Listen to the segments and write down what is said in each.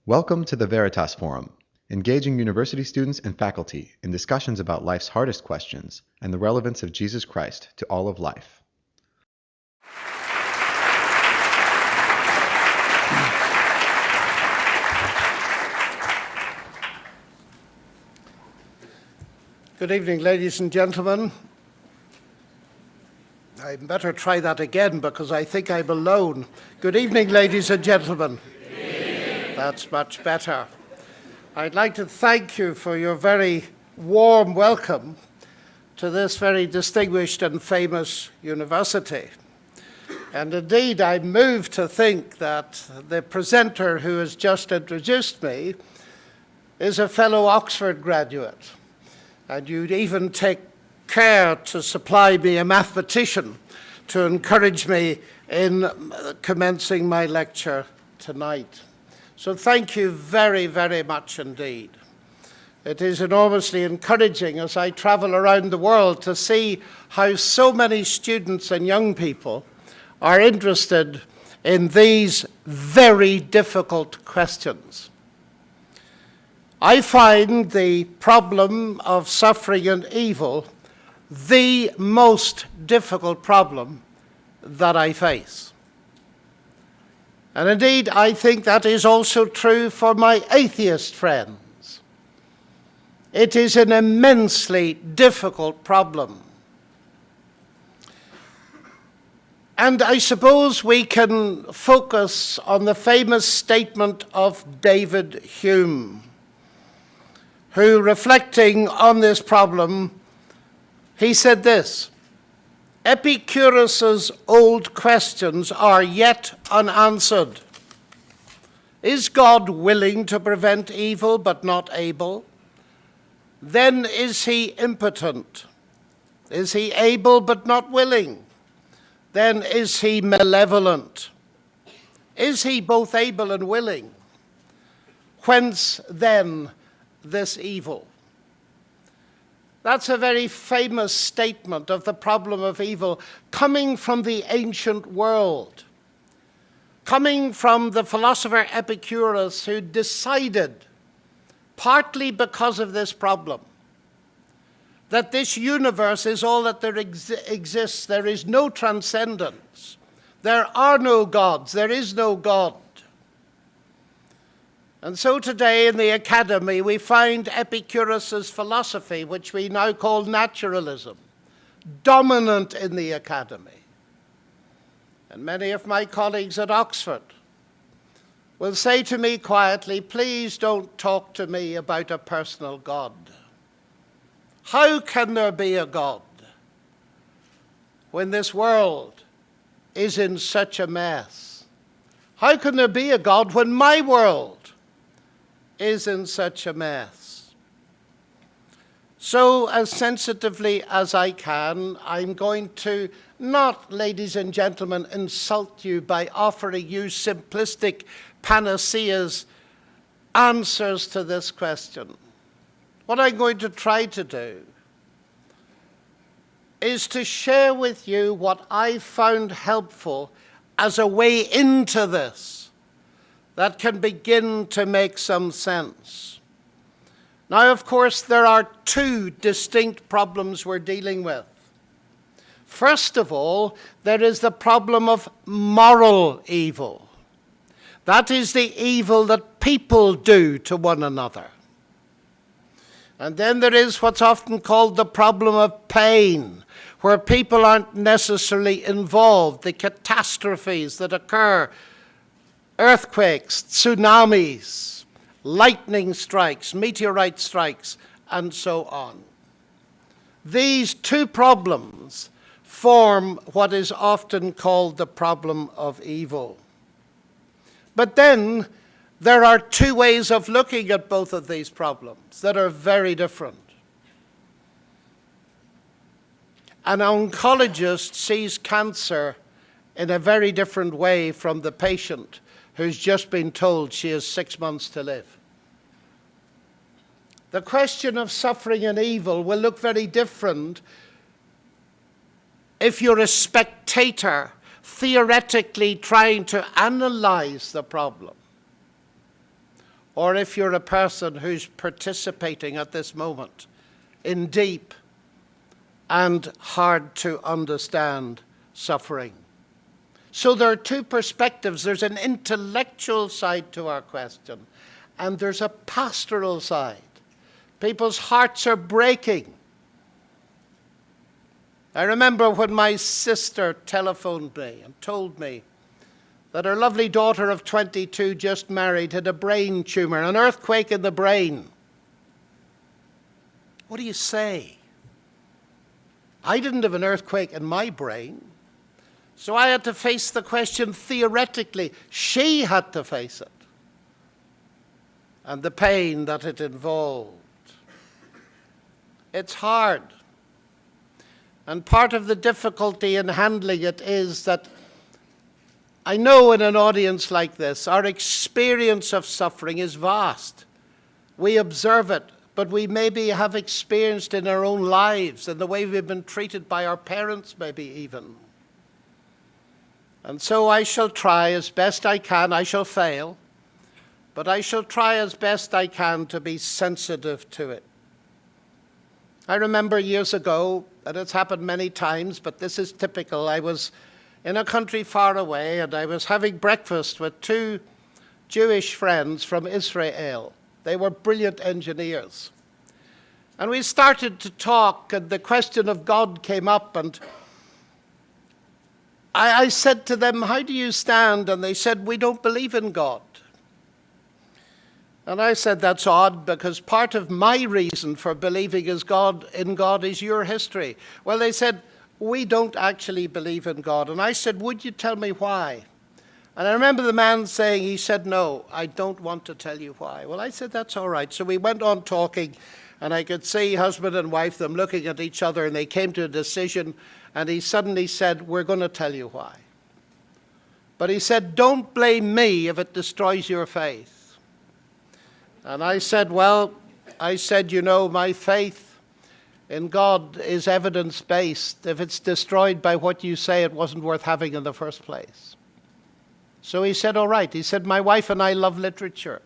Welcome to the Veritas Forum, engaging university students and faculty in discussions about life's hardest questions and the relevance of Jesus Christ to all of life. Good evening, ladies and gentlemen. I better try that again because I think I'm alone. Good evening, ladies and gentlemen. That's much better. I'd like to thank you for your very warm welcome to this very distinguished and famous university. And indeed, I'm moved to think that the presenter who has just introduced me is a fellow Oxford graduate. And you'd even take care to supply me a mathematician to encourage me in commencing my lecture tonight. So thank you very, very much indeed. It is enormously encouraging as I travel around the world to see how so many students and young people are interested in these very difficult questions. I find the problem of suffering and evil the most difficult problem that I face. And indeed, I think that is also true for my atheist friends. It is an immensely difficult problem. And I suppose we can focus on the famous statement of David Hume, who, reflecting on this problem, he said this: Epicurus's old questions are yet unanswered. Is God willing to prevent evil but not able? Then is he impotent? Is he able but not willing? Then is he malevolent? Is he both able and willing? Whence then this evil? That's a very famous statement of the problem of evil coming from the ancient world, coming from the philosopher Epicurus, who decided, partly because of this problem, that this universe is all that there exists. There is no transcendence. There are no gods. There is no God. And so today in the academy we find Epicurus's philosophy, which we now call naturalism, dominant in the academy. And many of my colleagues at Oxford will say to me quietly, please don't talk to me about a personal God. How can there be a God when this world is in such a mess? How can there be a God when my world is in such a mess? So, as sensitively as I can, I'm going to not, ladies and gentlemen, insult you by offering you simplistic panaceas, answers to this question. What I'm going to try to do is to share with you what I found helpful as a way into this that can begin to make some sense. Now, of course, there are two distinct problems we're dealing with. First of all, there is the problem of moral evil. That is the evil that people do to one another. And then there is what's often called the problem of pain, where people aren't necessarily involved, the catastrophes that occur, earthquakes, tsunamis, lightning strikes, meteorite strikes, and so on. These two problems form what is often called the problem of evil. But then there are two ways of looking at both of these problems that are very different. An oncologist sees cancer in a very different way from the patient who's just been told she has 6 months to live. The question of suffering and evil will look very different if you're a spectator theoretically trying to analyze the problem, or if you're a person who's participating at this moment in deep and hard to understand suffering. So there are two perspectives. There's an intellectual side to our question, and there's a pastoral side. People's hearts are breaking. I remember when my sister telephoned me and told me that her lovely daughter of 22, just married, had a brain tumor, an earthquake in the brain. What do you say? I didn't have an earthquake in my brain, so I had to face the question theoretically. She had to face it, and the pain that it involved. It's hard. And part of the difficulty in handling it is that I know in an audience like this, our experience of suffering is vast. We observe it, but we maybe have experienced in our own lives and the way we've been treated by our parents, maybe even. And so I shall try as best I can. I shall fail, but I shall try as best I can to be sensitive to it. I remember years ago, and it's happened many times, but this is typical. I was in a country far away, and I was having breakfast with two Jewish friends from Israel. They were brilliant engineers. And we started to talk, and the question of God came up, and I said to them, "How do you stand?" And they said, "We don't believe in God." And I said, "That's odd, because part of my reason for believing in God is your history." Well, they said, "We don't actually believe in God." And I said, "Would you tell me why?" And I remember the man saying, he said, "No, I don't want to tell you why." Well, I said, "That's all right." So we went on talking, and I could see husband and wife, them looking at each other, and they came to a decision, and he suddenly said, "We're going to tell you why." But he said, "Don't blame me if it destroys your faith." And I said, "Well," you know, my faith in God is evidence-based. If it's destroyed by what you say, it wasn't worth having in the first place." So he said, "All right." He said, "My wife and I love literature.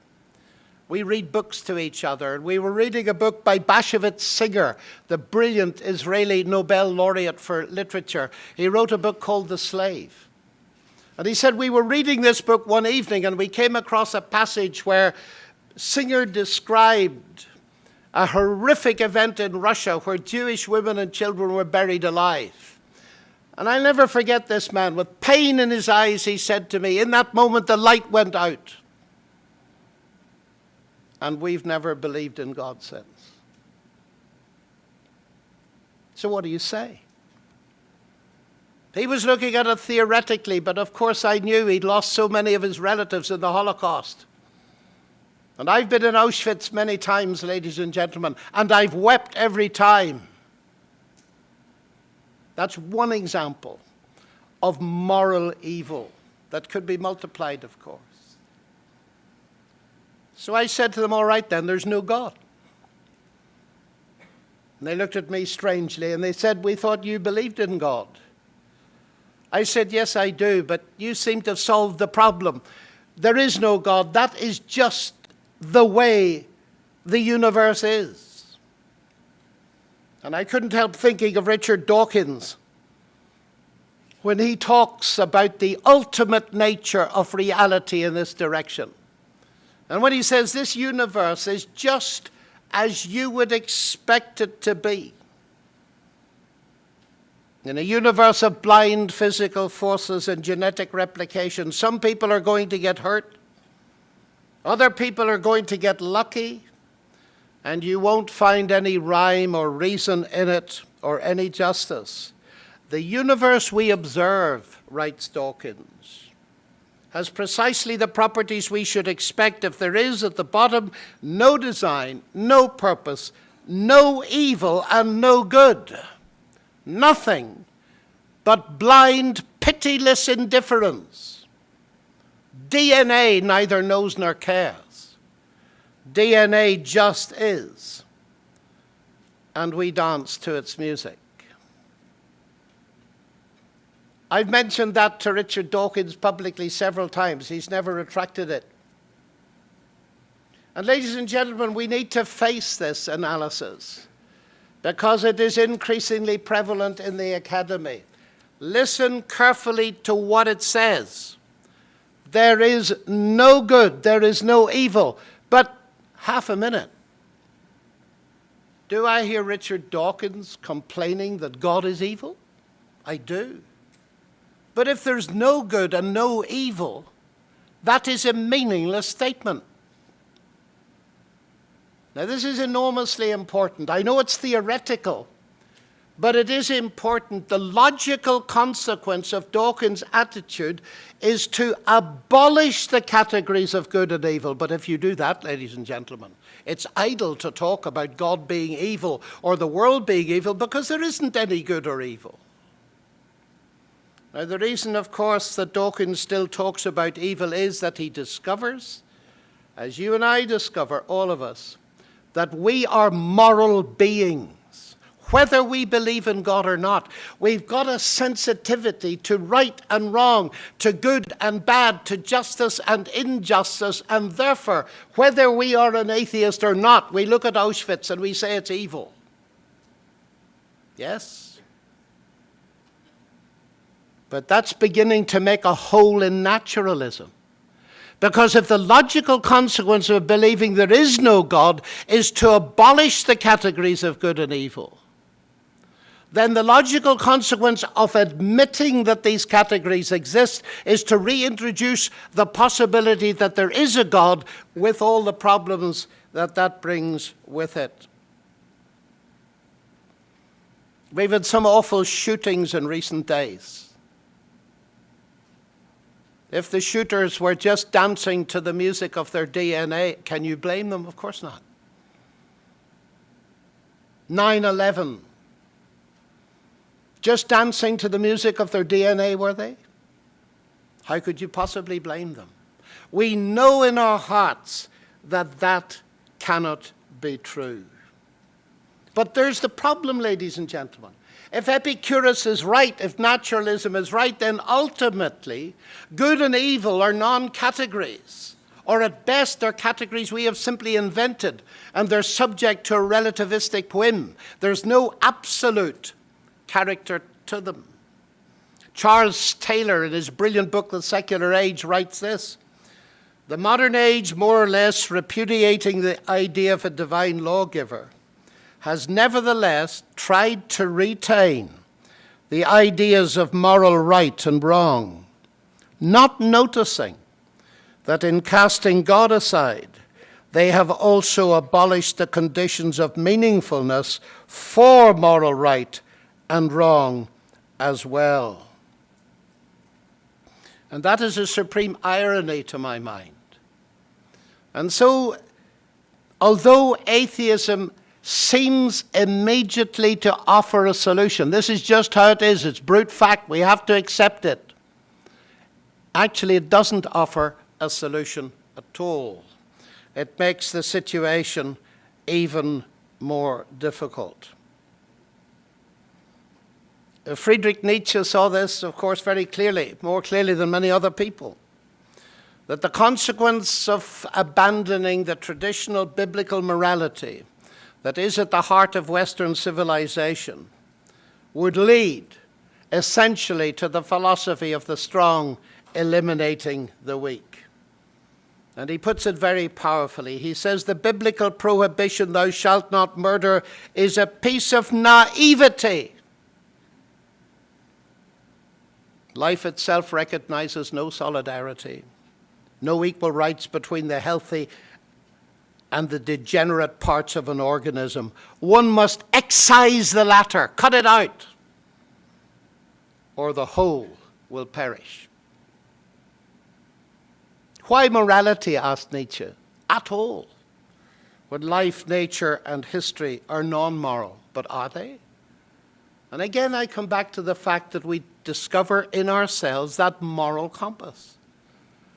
We read books to each other. And we were reading a book by Bashevis Singer, the brilliant Israeli Nobel laureate for literature. He wrote a book called The Slave. And he said, we were reading this book one evening, and we came across a passage where Singer described a horrific event in Russia where Jewish women and children were buried alive. And I'll never forget this man. With pain in his eyes, he said to me, in that moment the light went out. And we've never believed in God since. So what do you say? He was looking at it theoretically, but of course I knew he'd lost so many of his relatives in the Holocaust. And I've been in Auschwitz many times, ladies and gentlemen, and I've wept every time. That's one example of moral evil that could be multiplied, of course. So I said to them, all right then, there's no God. And they looked at me strangely and they said, we thought you believed in God. I said, yes, I do, but you seem to have solved the problem. There is no God. That is just the way the universe is. And I couldn't help thinking of Richard Dawkins when he talks about the ultimate nature of reality in this direction. And when he says this universe is just as you would expect it to be. In a universe of blind physical forces and genetic replication, some people are going to get hurt, other people are going to get lucky, and you won't find any rhyme or reason in it or any justice. The universe we observe, writes Dawkins, has precisely the properties we should expect if there is at the bottom no design, no purpose, no evil, and no good. Nothing but blind, pitiless indifference. DNA neither knows nor cares. DNA just is. And we dance to its music. I've mentioned that to Richard Dawkins publicly several times. He's never retracted it. And ladies and gentlemen, we need to face this analysis because it is increasingly prevalent in the academy. Listen carefully to what it says. There is no good, there is no evil. But half a minute. Do I hear Richard Dawkins complaining that God is evil? I do. But if there's no good and no evil, that is a meaningless statement. Now, this is enormously important. I know it's theoretical, but it is important. The logical consequence of Dawkins' attitude is to abolish the categories of good and evil. But if you do that, ladies and gentlemen, it's idle to talk about God being evil or the world being evil because there isn't any good or evil. Now, the reason, of course, that Dawkins still talks about evil is that he discovers, as you and I discover, all of us, that we are moral beings, whether we believe in God or not. We've got a sensitivity to right and wrong, to good and bad, to justice and injustice, and therefore, whether we are an atheist or not, we look at Auschwitz and we say it's evil. Yes? But that's beginning to make a hole in naturalism. Because if the logical consequence of believing there is no God is to abolish the categories of good and evil, then the logical consequence of admitting that these categories exist is to reintroduce the possibility that there is a God with all the problems that that brings with it. We've had some awful shootings in recent days. If the shooters were just dancing to the music of their DNA, can you blame them? Of course not. 9/11. Just dancing to the music of their DNA, were they? How could you possibly blame them? We know in our hearts that that cannot be true. But there's the problem, ladies and gentlemen. If Epicurus is right, if naturalism is right, then ultimately good and evil are non-categories. Or at best, they're categories we have simply invented, and they're subject to a relativistic whim. There's no absolute character to them. Charles Taylor, in his brilliant book, The Secular Age, writes this: the modern age, more or less repudiating the idea of a divine lawgiver, has nevertheless tried to retain the ideas of moral right and wrong, not noticing that in casting God aside, they have also abolished the conditions of meaningfulness for moral right and wrong as well. And that is a supreme irony to my mind. And so, although atheism seems immediately to offer a solution, this is just how it is, it's brute fact, we have to accept it. Actually, it doesn't offer a solution at all. It makes the situation even more difficult. Friedrich Nietzsche saw this, of course, very clearly, more clearly than many other people, that the consequence of abandoning the traditional biblical morality that is at the heart of Western civilization would lead essentially to the philosophy of the strong eliminating the weak. And he puts it very powerfully. He says the biblical prohibition, thou shalt not murder, is a piece of naivety. Life itself recognizes no solidarity, no equal rights between the healthy and the degenerate parts of an organism. One must excise the latter, cut it out, or the whole will perish. Why morality, asked Nietzsche, at all, when life, nature, and history are non-moral? But are they? And again, I come back to the fact that we discover in ourselves that moral compass.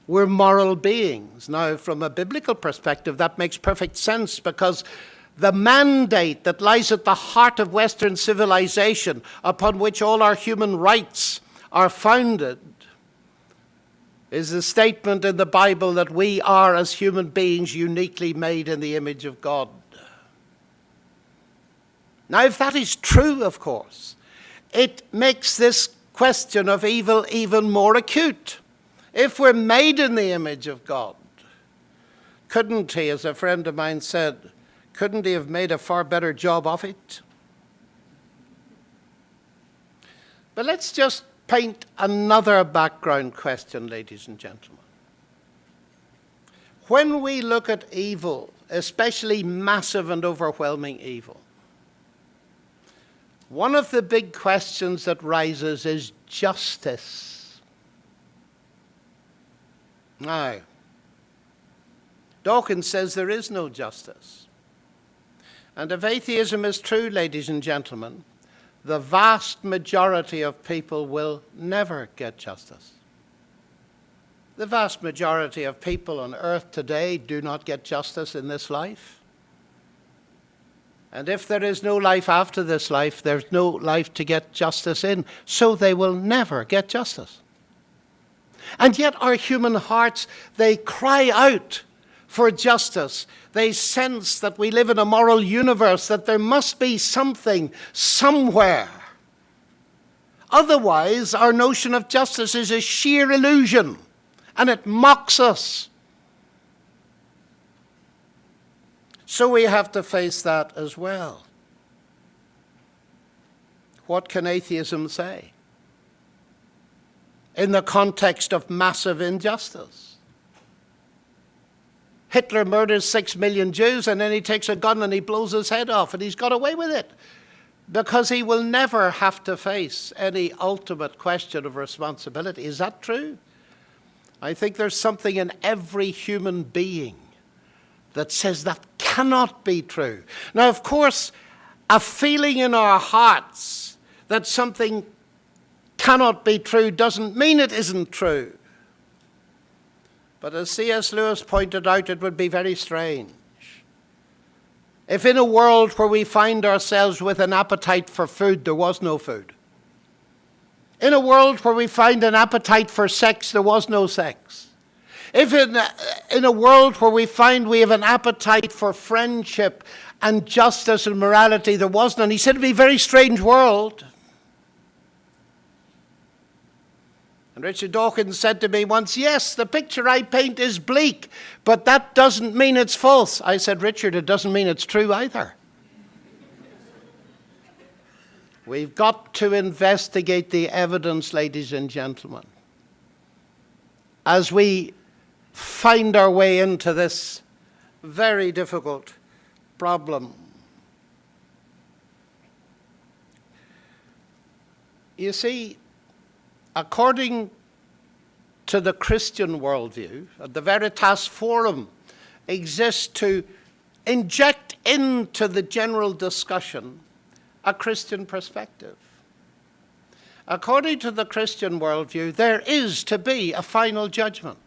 We're moral beings. Now, from a biblical perspective, that makes perfect sense because the mandate that lies at the heart of Western civilization, upon which all our human rights are founded, is the statement in the Bible that we are, as human beings, uniquely made in the image of God. Now, if that is true, of course, it makes this question of evil even more acute. If we're made in the image of God, couldn't he, as a friend of mine said, couldn't he have made a far better job of it? But let's just paint another background question, ladies and gentlemen. When we look at evil, especially massive and overwhelming evil, one of the big questions that rises is justice. Now, Dawkins says there is no justice. And if atheism is true, ladies and gentlemen, the vast majority of people will never get justice. The vast majority of people on earth today do not get justice in this life. And if there is no life after this life, there's no life to get justice in. So they will never get justice. And yet our human hearts, they cry out for justice. They sense that we live in a moral universe, that there must be something somewhere. Otherwise, our notion of justice is a sheer illusion, and it mocks us. So we have to face that as well. What can atheism say in the context of massive injustice? Hitler murders 6 million Jews, and then he takes a gun and he blows his head off, and he's got away with it because he will never have to face any ultimate question of responsibility. Is that true? I think there's something in every human being that says that cannot be true. Now, of course, a feeling in our hearts that something cannot be true doesn't mean it isn't true. But as C.S. Lewis pointed out, it would be very strange if in a world where we find ourselves with an appetite for food, there was no food. In a world where we find an appetite for sex, there was no sex. If in a world where we find we have an appetite for friendship and justice and morality, there was none. He said it would be a very strange world. And Richard Dawkins said to me once, yes, the picture I paint is bleak, but that doesn't mean it's false. I said, Richard, it doesn't mean it's true either. We've got to investigate the evidence, ladies and gentlemen, as we find our way into this very difficult problem. You see, according to the Christian worldview, the Veritas Forum exists to inject into the general discussion a Christian perspective. According to the Christian worldview, there is to be a final judgment.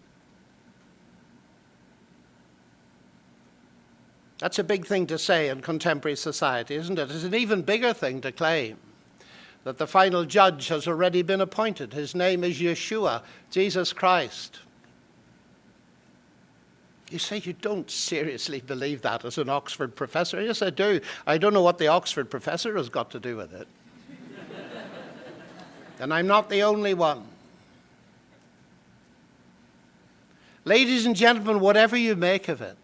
That's a big thing to say in contemporary society, isn't it? It's an even bigger thing to claim that the final judge has already been appointed. His name is Yeshua, Jesus Christ. You say you don't seriously believe that as an Oxford professor. Yes, I do. I don't know what the Oxford professor has got to do with it. And I'm not the only one. Ladies and gentlemen, whatever you make of it,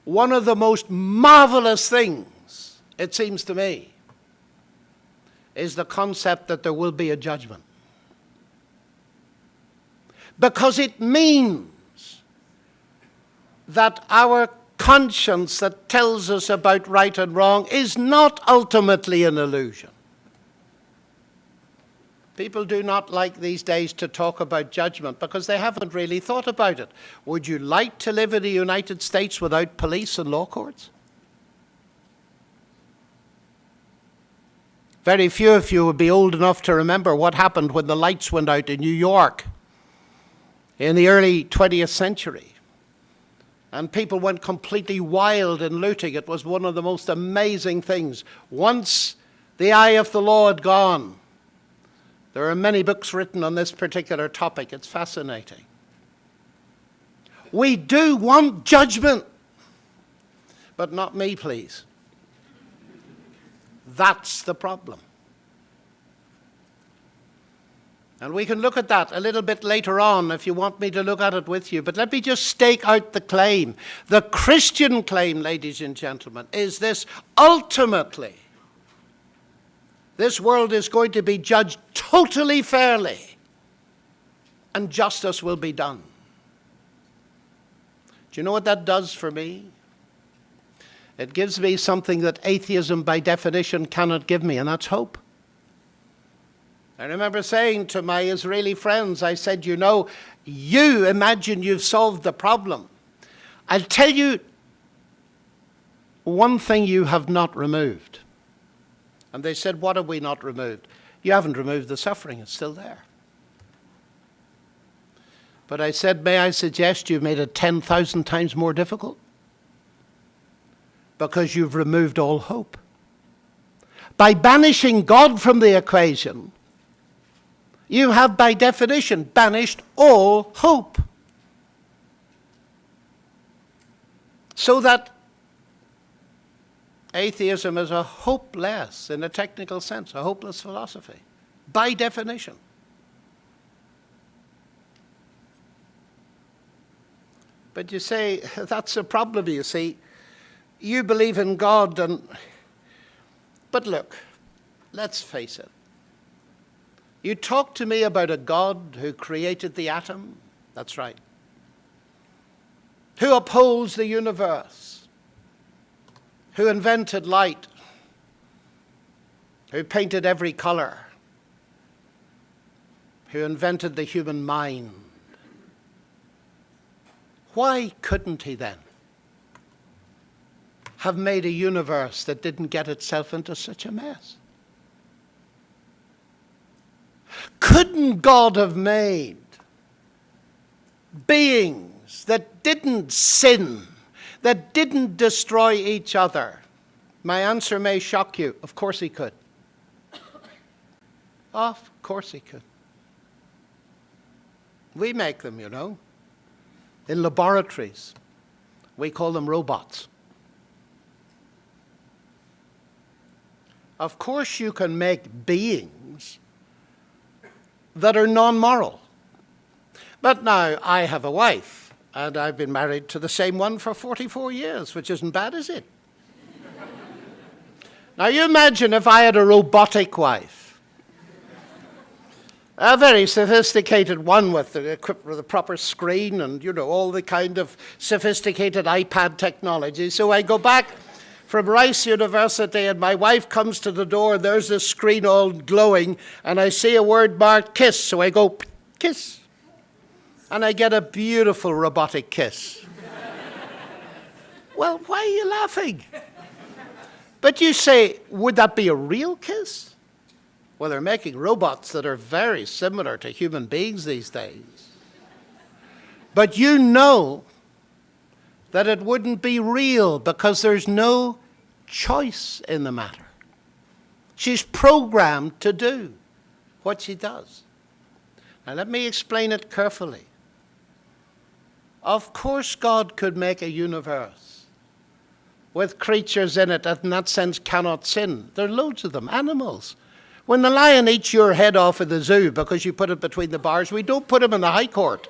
one of the most marvelous things, it seems to me, is the concept that there will be a judgment. Because it means that our conscience that tells us about right and wrong is not ultimately an illusion. People do not like these days to talk about judgment because they haven't really thought about it. Would you like to live in the United States without police and law courts? Very few of you would be old enough to remember what happened when the lights went out in New York in the early 20th century. And people went completely wild in looting. It was one of the most amazing things. Once the eye of the law had gone, There are many books written on this particular topic. It's fascinating. We do want judgment, but not me, please. That's the problem. And we can look at that a little bit later on if you want me to look at it with you. But let me just stake out the claim. The Christian claim, ladies and gentlemen, is this: ultimately, this world is going to be judged totally fairly, and justice will be done. Do you know what that does for me? It gives me something that atheism by definition cannot give me, and that's hope. I remember saying to my Israeli friends, I said, you know, you imagine you've solved the problem. I'll tell you one thing you have not removed. And they said, what have we not removed? You haven't removed the suffering, it's still there. But I said, may I suggest you've made it 10,000 times more difficult? Because you've removed all hope. By banishing God from the equation, you have by definition banished all hope. So that atheism is a hopeless, in a technical sense, a hopeless philosophy, by definition. But you say, that's a problem, you see. You believe in God, but look, let's face it. You talk to me about a God who created the atom, that's right, who upholds the universe, who invented light, who painted every color, who invented the human mind. Why couldn't he then have made a universe that didn't get itself into such a mess? Couldn't God have made beings that didn't sin, that didn't destroy each other? My answer may shock you. Of course he could. Of course he could. We make them, you know. In laboratories, we call them robots. Of course you can make beings that are non-moral. But now I have a wife, and I've been married to the same one for 44 years, which isn't bad, is it? Now you imagine if I had a robotic wife, a very sophisticated one equipped with a proper screen and, you know, all the kind of sophisticated iPad technology. So I go back from Rice University and my wife comes to the door, there's this screen all glowing, and I see a word marked kiss, so I go, kiss. And I get a beautiful robotic kiss. Well, why are you laughing? But you say, would that be a real kiss? Well, they're making robots that are very similar to human beings these days. But you know that it wouldn't be real because there's no choice in the matter. She's programmed to do what she does. Now let me explain it carefully. Of course God could make a universe with creatures in it that in that sense cannot sin. There are loads of them, animals. When the lion eats your head off at the zoo because you put it between the bars, we don't put him in the High Court.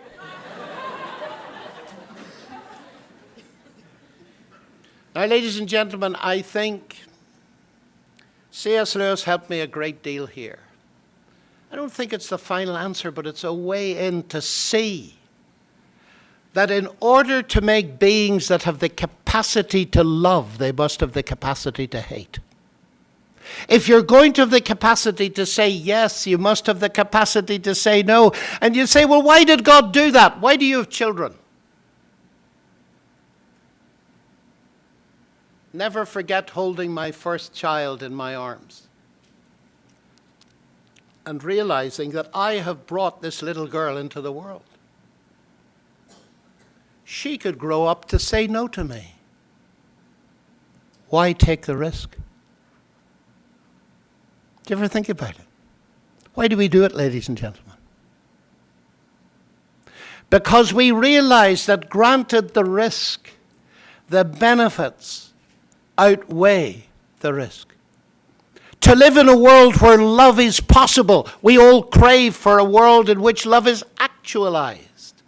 Now, ladies and gentlemen, I think C.S. Lewis helped me a great deal here. I don't think it's the final answer, but it's a way in to see that in order to make beings that have the capacity to love, they must have the capacity to hate. If you're going to have the capacity to say yes, you must have the capacity to say no. And you say, well, why did God do that? Why do you have children? Never forget holding my first child in my arms and realizing that I have brought this little girl into the world. She could grow up to say no to me. Why take the risk? Do you ever think about it? Why do we do it, ladies and gentlemen? Because we realize that granted the risk, the benefits outweigh the risk. To live in a world where love is possible, we all crave for a world in which love is actualized.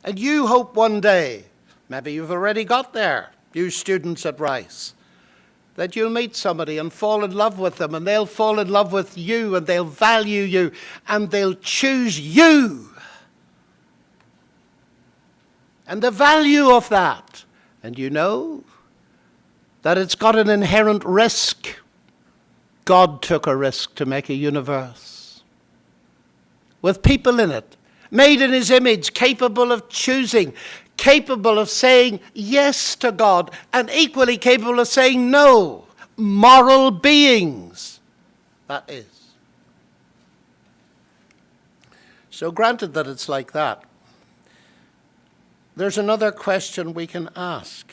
And you hope one day, maybe you've already got there, you students at Rice, that you'll meet somebody and fall in love with them, and they'll fall in love with you, and they'll value you, and they'll choose you. And the value of that, and you know that it's got an inherent risk. God took a risk to make a universe with people in it, made in his image, capable of choosing, capable of saying yes to God, and equally capable of saying no. Moral beings, that is. So granted that it's like that, there's another question we can ask,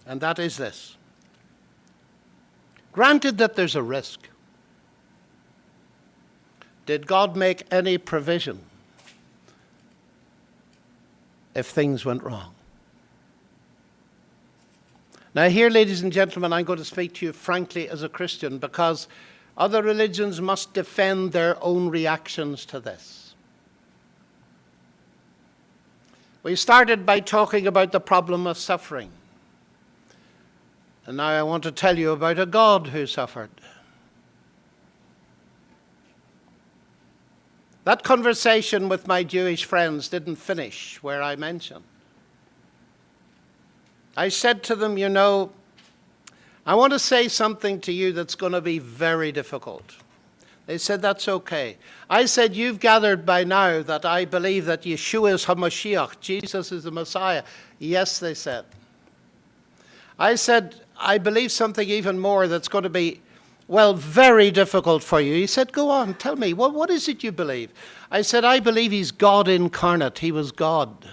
and that is this. Granted that there's a risk, did God make any provision if things went wrong? Now here, ladies and gentlemen, I'm going to speak to you frankly as a Christian, because other religions must defend their own reactions to this. We started by talking about the problem of suffering. And now I want to tell you about a God who suffered. That conversation with my Jewish friends didn't finish where I mentioned. I said to them, you know, I want to say something to you that's going to be very difficult. They said, that's okay. I said, you've gathered by now that I believe that Yeshua is HaMashiach, Jesus is the Messiah. Yes, they said. I said, I believe something even more that's going to be, well, very difficult for you. He said, go on, tell me, what is it you believe? I said, I believe he's God incarnate. He was God.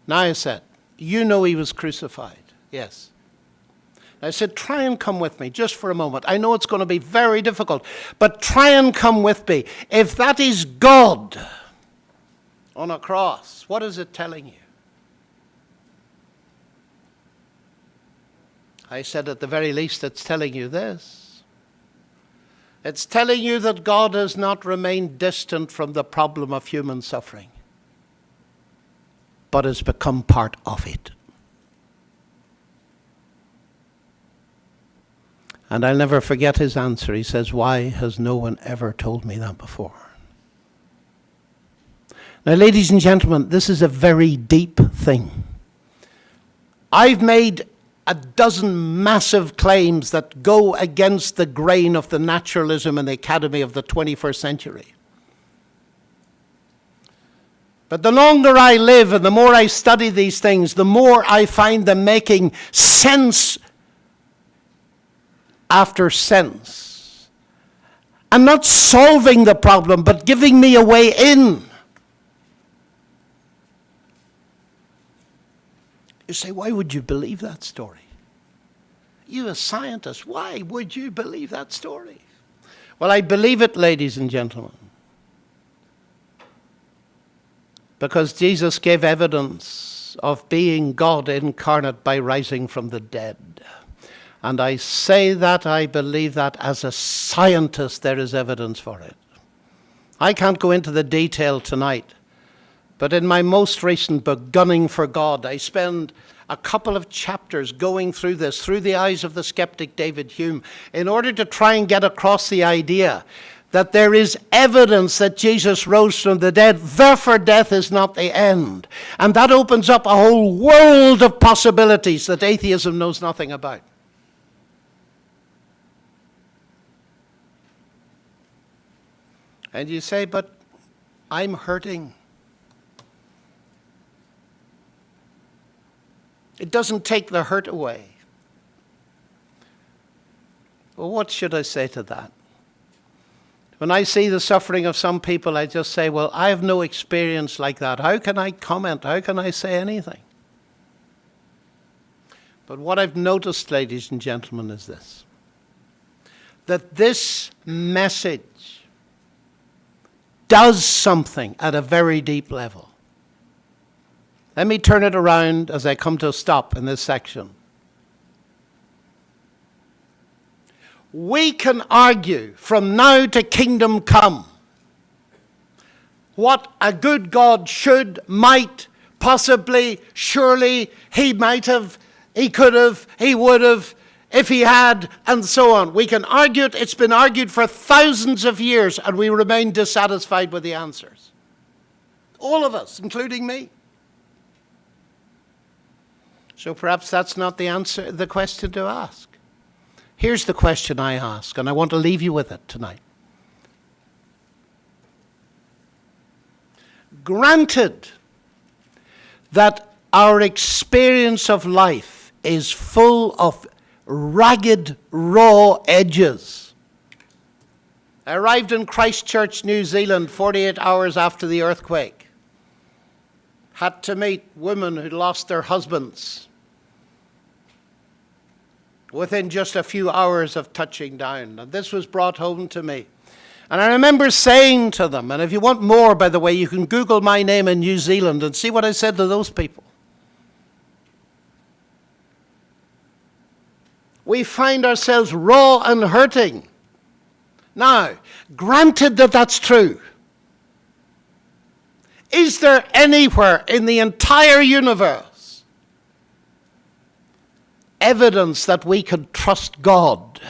Now I said, you know he was crucified. Yes. I said, try and come with me just for a moment. I know it's going to be very difficult, but try and come with me. If that is God on a cross, what is it telling you? I said, at the very least, it's telling you this. It's telling you that God has not remained distant from the problem of human suffering, but has become part of it. And I'll never forget his answer. He says, why has no one ever told me that before? Now, ladies and gentlemen, this is a very deep thing. I've made a dozen massive claims that go against the grain of the naturalism and the academy of the 21st century. But the longer I live and the more I study these things, the more I find them making sense after sense. And not solving the problem, but giving me a way in. You say, why would you believe that story? You, a scientist, why would you believe that story? Well, I believe it, ladies and gentlemen, because Jesus gave evidence of being God incarnate by rising from the dead. And I say that, I believe that as a scientist there is evidence for it. I can't go into the detail tonight, but in my most recent book, Gunning for God, I spend a couple of chapters going through this, through the eyes of the skeptic David Hume, in order to try and get across the idea that there is evidence that Jesus rose from the dead, therefore death is not the end. And that opens up a whole world of possibilities that atheism knows nothing about. And you say, but I'm hurting. It doesn't take the hurt away. Well, what should I say to that? When I see the suffering of some people, I just say, well, I have no experience like that. How can I comment? How can I say anything? But what I've noticed, ladies and gentlemen, is this. that this message does something at a very deep level. Let me turn it around as I come to a stop in this section. We can argue from now to kingdom come what a good God should, might, possibly, surely, he might have, he could have, he would have, if he had, and so on. We can argue it. It's been argued for thousands of years, and we remain dissatisfied with the answers. All of us, including me. So perhaps that's not the answer, the question to ask. Here's the question I ask, and I want to leave you with it tonight. Granted that our experience of life is full of ragged, raw edges. I arrived in Christchurch, New Zealand, 48 hours after the earthquake. Had to meet women who'd lost their husbands within just a few hours of touching down. And this was brought home to me. And I remember saying to them, and if you want more, by the way, you can Google my name in New Zealand and see what I said to those people. We find ourselves raw and hurting. Now, granted that that's true, is there anywhere in the entire universe evidence that we can trust God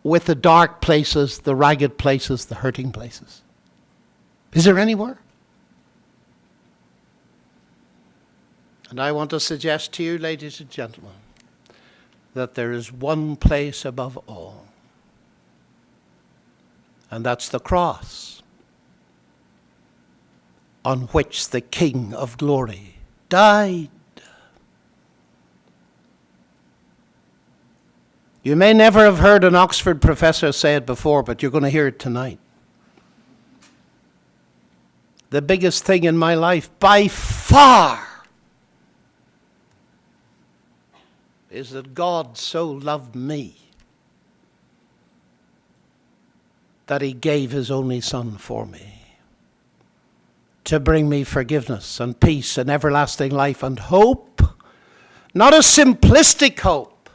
with the dark places, the ragged places, the hurting places? Is there anywhere? And I want to suggest to you, ladies and gentlemen, that there is one place above all, and that's the cross, on which the King of Glory died. You may never have heard an Oxford professor say it before, but you're going to hear it tonight. The biggest thing in my life, by far, is that God so loved me that he gave his only Son for me to bring me forgiveness and peace and everlasting life and hope. Not a simplistic hope,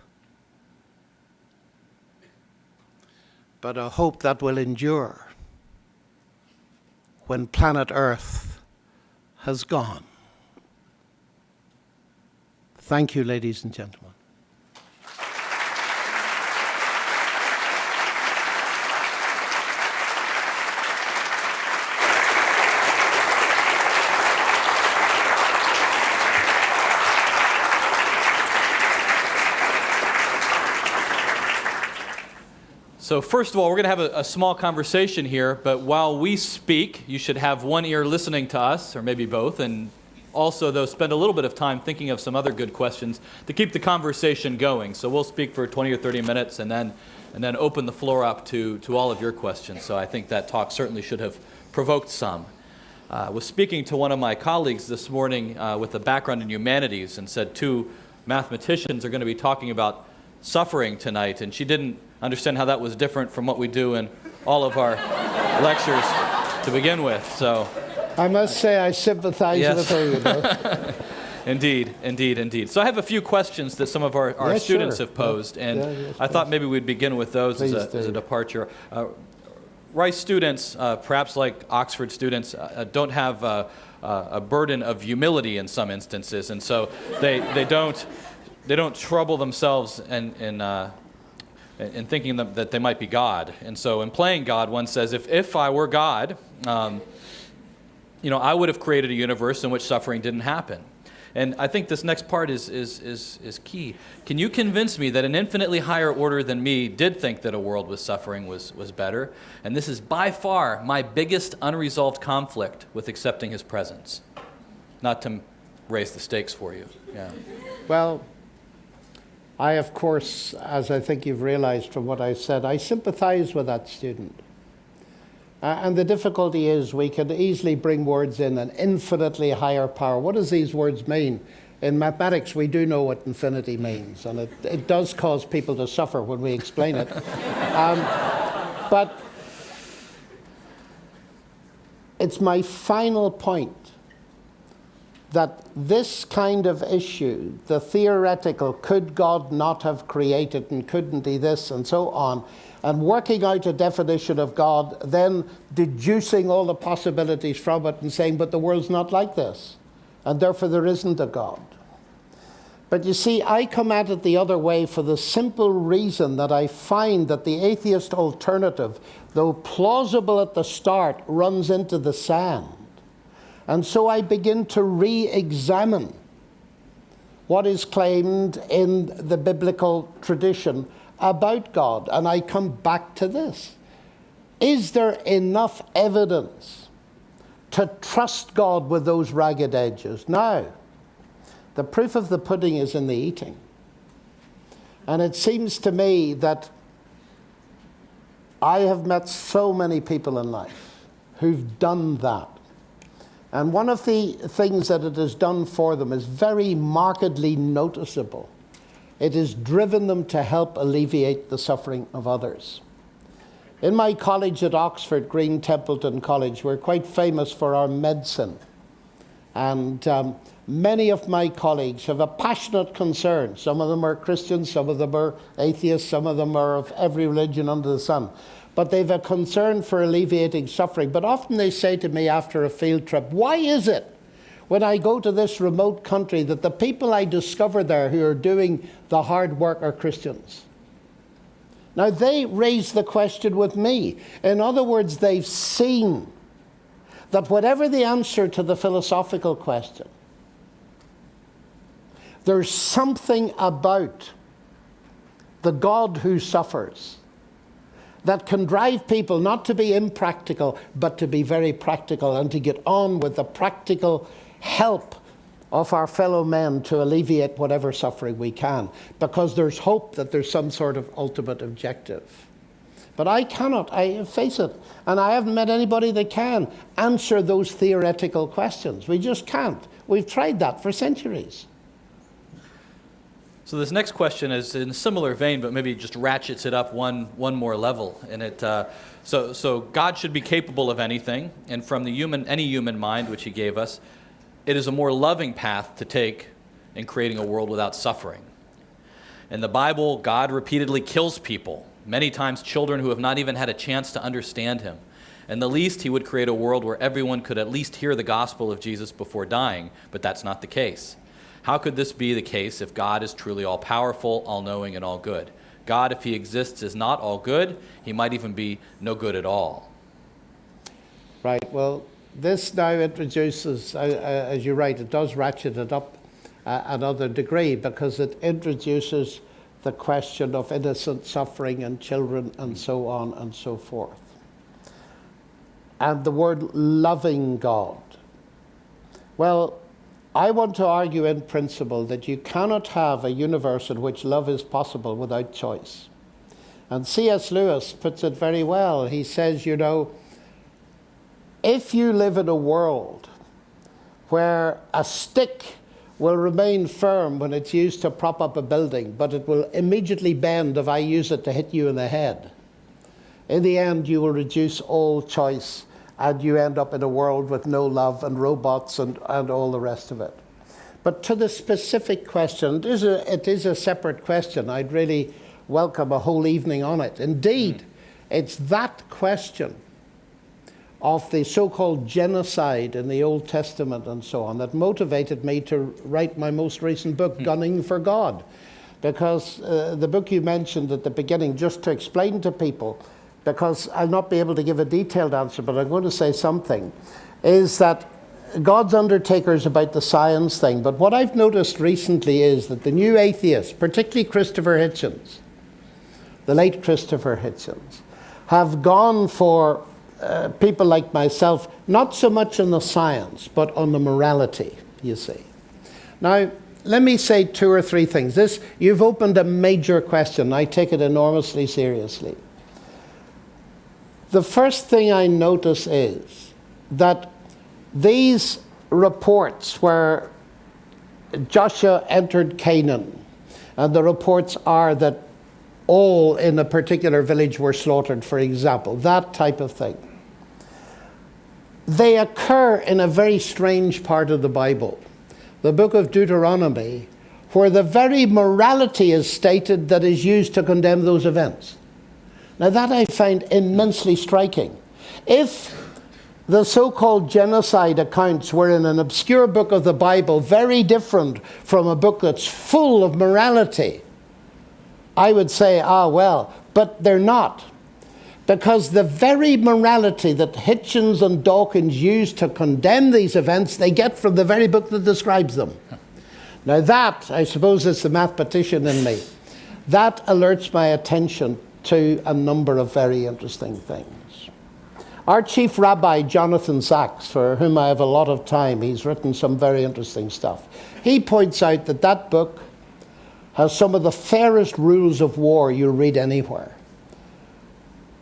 but a hope that will endure when planet Earth has gone. Thank you, ladies and gentlemen. So first of all, we're going to have a small conversation here, but while we speak, you should have one ear listening to us, or maybe both, and also, though, spend a little bit of time thinking of some other good questions to keep the conversation going. So we'll speak for 20 or 30 minutes and then open the floor up to all of your questions. So I think that talk certainly should have provoked some. I was speaking to one of my colleagues this morning with a background in humanities and said two mathematicians are going to be talking about suffering tonight, and she didn't understand how that was different from what we do in all of our lectures to begin with. So I must say I sympathize with her, you know. Indeed. So I have a few questions that some of our students have posed, and I thought maybe we'd begin with those as a departure. Rice students, perhaps like Oxford students, don't have a burden of humility in some instances, and so they don't trouble themselves in thinking that they might be God. And so in playing God, one says, if I were God, I would have created a universe in which suffering didn't happen. And I think this next part is key. Can you convince me that an infinitely higher order than me did think that a world with suffering was better? And this is by far my biggest unresolved conflict with accepting his presence. Not to raise the stakes for you. Yeah. Well, I, of course, as I think you've realized from what I said, I sympathize with that student. And the difficulty is we can easily bring words in, an infinitely higher power. What does these words mean? in mathematics, we do know what infinity means, and it does cause people to suffer when we explain it. But it's my final point that this kind of issue, the theoretical, could God not have created and couldn't he this and so on, and working out a definition of God, then deducing all the possibilities from it and saying, but the world's not like this, and therefore there isn't a God. But you see, I come at it the other way for the simple reason that I find that the atheist alternative, though plausible at the start, runs into the sand. And so I begin to re-examine what is claimed in the biblical tradition about God. And I come back to this. Is there enough evidence to trust God with those ragged edges? Now, the proof of the pudding is in the eating. And it seems to me that I have met so many people in life who've done that. And one of the things that it has done for them is very markedly noticeable. It has driven them to help alleviate the suffering of others. In my college at Oxford, Green Templeton College, we're quite famous for our medicine. And many of my colleagues have a passionate concern. Some of them are Christians, some of them are atheists, some of them are of every religion under the sun. But they've a concern for alleviating suffering. But often they say to me after a field trip, why is it when I go to this remote country that the people I discover there who are doing the hard work are Christians? Now they raise the question with me. In other words, they've seen that whatever the answer to the philosophical question, there's something about the God who suffers that can drive people not to be impractical, but to be very practical and to get on with the practical help of our fellow men to alleviate whatever suffering we can, because there's hope that there's some sort of ultimate objective. But I cannot, I face it, and I haven't met anybody that can answer those theoretical questions. We just can't. We've tried that for centuries. So this next question is in a similar vein, but maybe just ratchets it up one more level. And so God should be capable of anything, and from any human mind which he gave us, it is a more loving path to take in creating a world without suffering. In the Bible, God repeatedly kills people, many times children who have not even had a chance to understand him. And the least, he would create a world where everyone could at least hear the gospel of Jesus before dying, but that's not the case. How could this be the case if God is truly all-powerful, all-knowing, and all-good? God, if he exists, is not all-good. He might even be no good at all. Right. Well, this now introduces, as you're right, it does ratchet it up another degree, because it introduces the question of innocent suffering and children and so on and so forth. And the word loving God. Well, I want to argue in principle that you cannot have a universe in which love is possible without choice. And C.S. Lewis puts it very well. He says, you know, if you live in a world where a stick will remain firm when it's used to prop up a building, but it will immediately bend if I use it to hit you in the head, in the end you will reduce all choice, and you end up in a world with no love and robots and all the rest of it. But to the specific question, it is a separate question. I'd really welcome a whole evening on it. Indeed, it's that question of the so-called genocide in the Old Testament and so on that motivated me to write my most recent book, Gunning for God. Because the book you mentioned at the beginning, just to explain to people, because I'll not be able to give a detailed answer, but I'm going to say something, is that God's undertaker is about the science thing. But what I've noticed recently is that the new atheists, particularly Christopher Hitchens, the late Christopher Hitchens, have gone for people like myself, not so much on the science, but on the morality, you see. Now, let me say two or three things. You've opened a major question. I take it enormously seriously. The first thing I notice is that these reports where Joshua entered Canaan, and the reports are that all in a particular village were slaughtered, for example, that type of thing. They occur in a very strange part of the Bible, the book of Deuteronomy, where the very morality is stated that is used to condemn those events. Now that I find immensely striking. If the so-called genocide accounts were in an obscure book of the Bible, very different from a book that's full of morality, I would say, well, but they're not. Because the very morality that Hitchens and Dawkins use to condemn these events, they get from the very book that describes them. Now that, I suppose it's the mathematician in me, that alerts my attention to a number of very interesting things. Our chief rabbi, Jonathan Sachs, for whom I have a lot of time, he's written some very interesting stuff. He points out that that book has some of the fairest rules of war you'll read anywhere.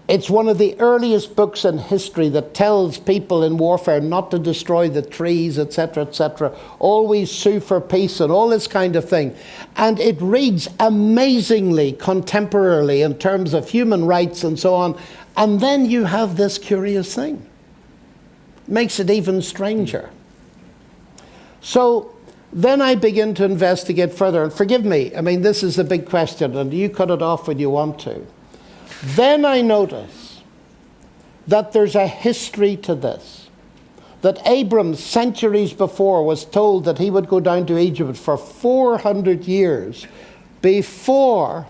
It's one of the earliest books in history that tells people in warfare not to destroy the trees, etc., etc., always sue for peace and all this kind of thing. And it reads amazingly contemporarily in terms of human rights and so on. And then you have this curious thing. Makes it even stranger. So then I begin to investigate further. And forgive me, I mean, this is a big question, and you cut it off when you want to. Then I notice that there's a history to this. That Abram, centuries before, was told that he would go down to Egypt for 400 years before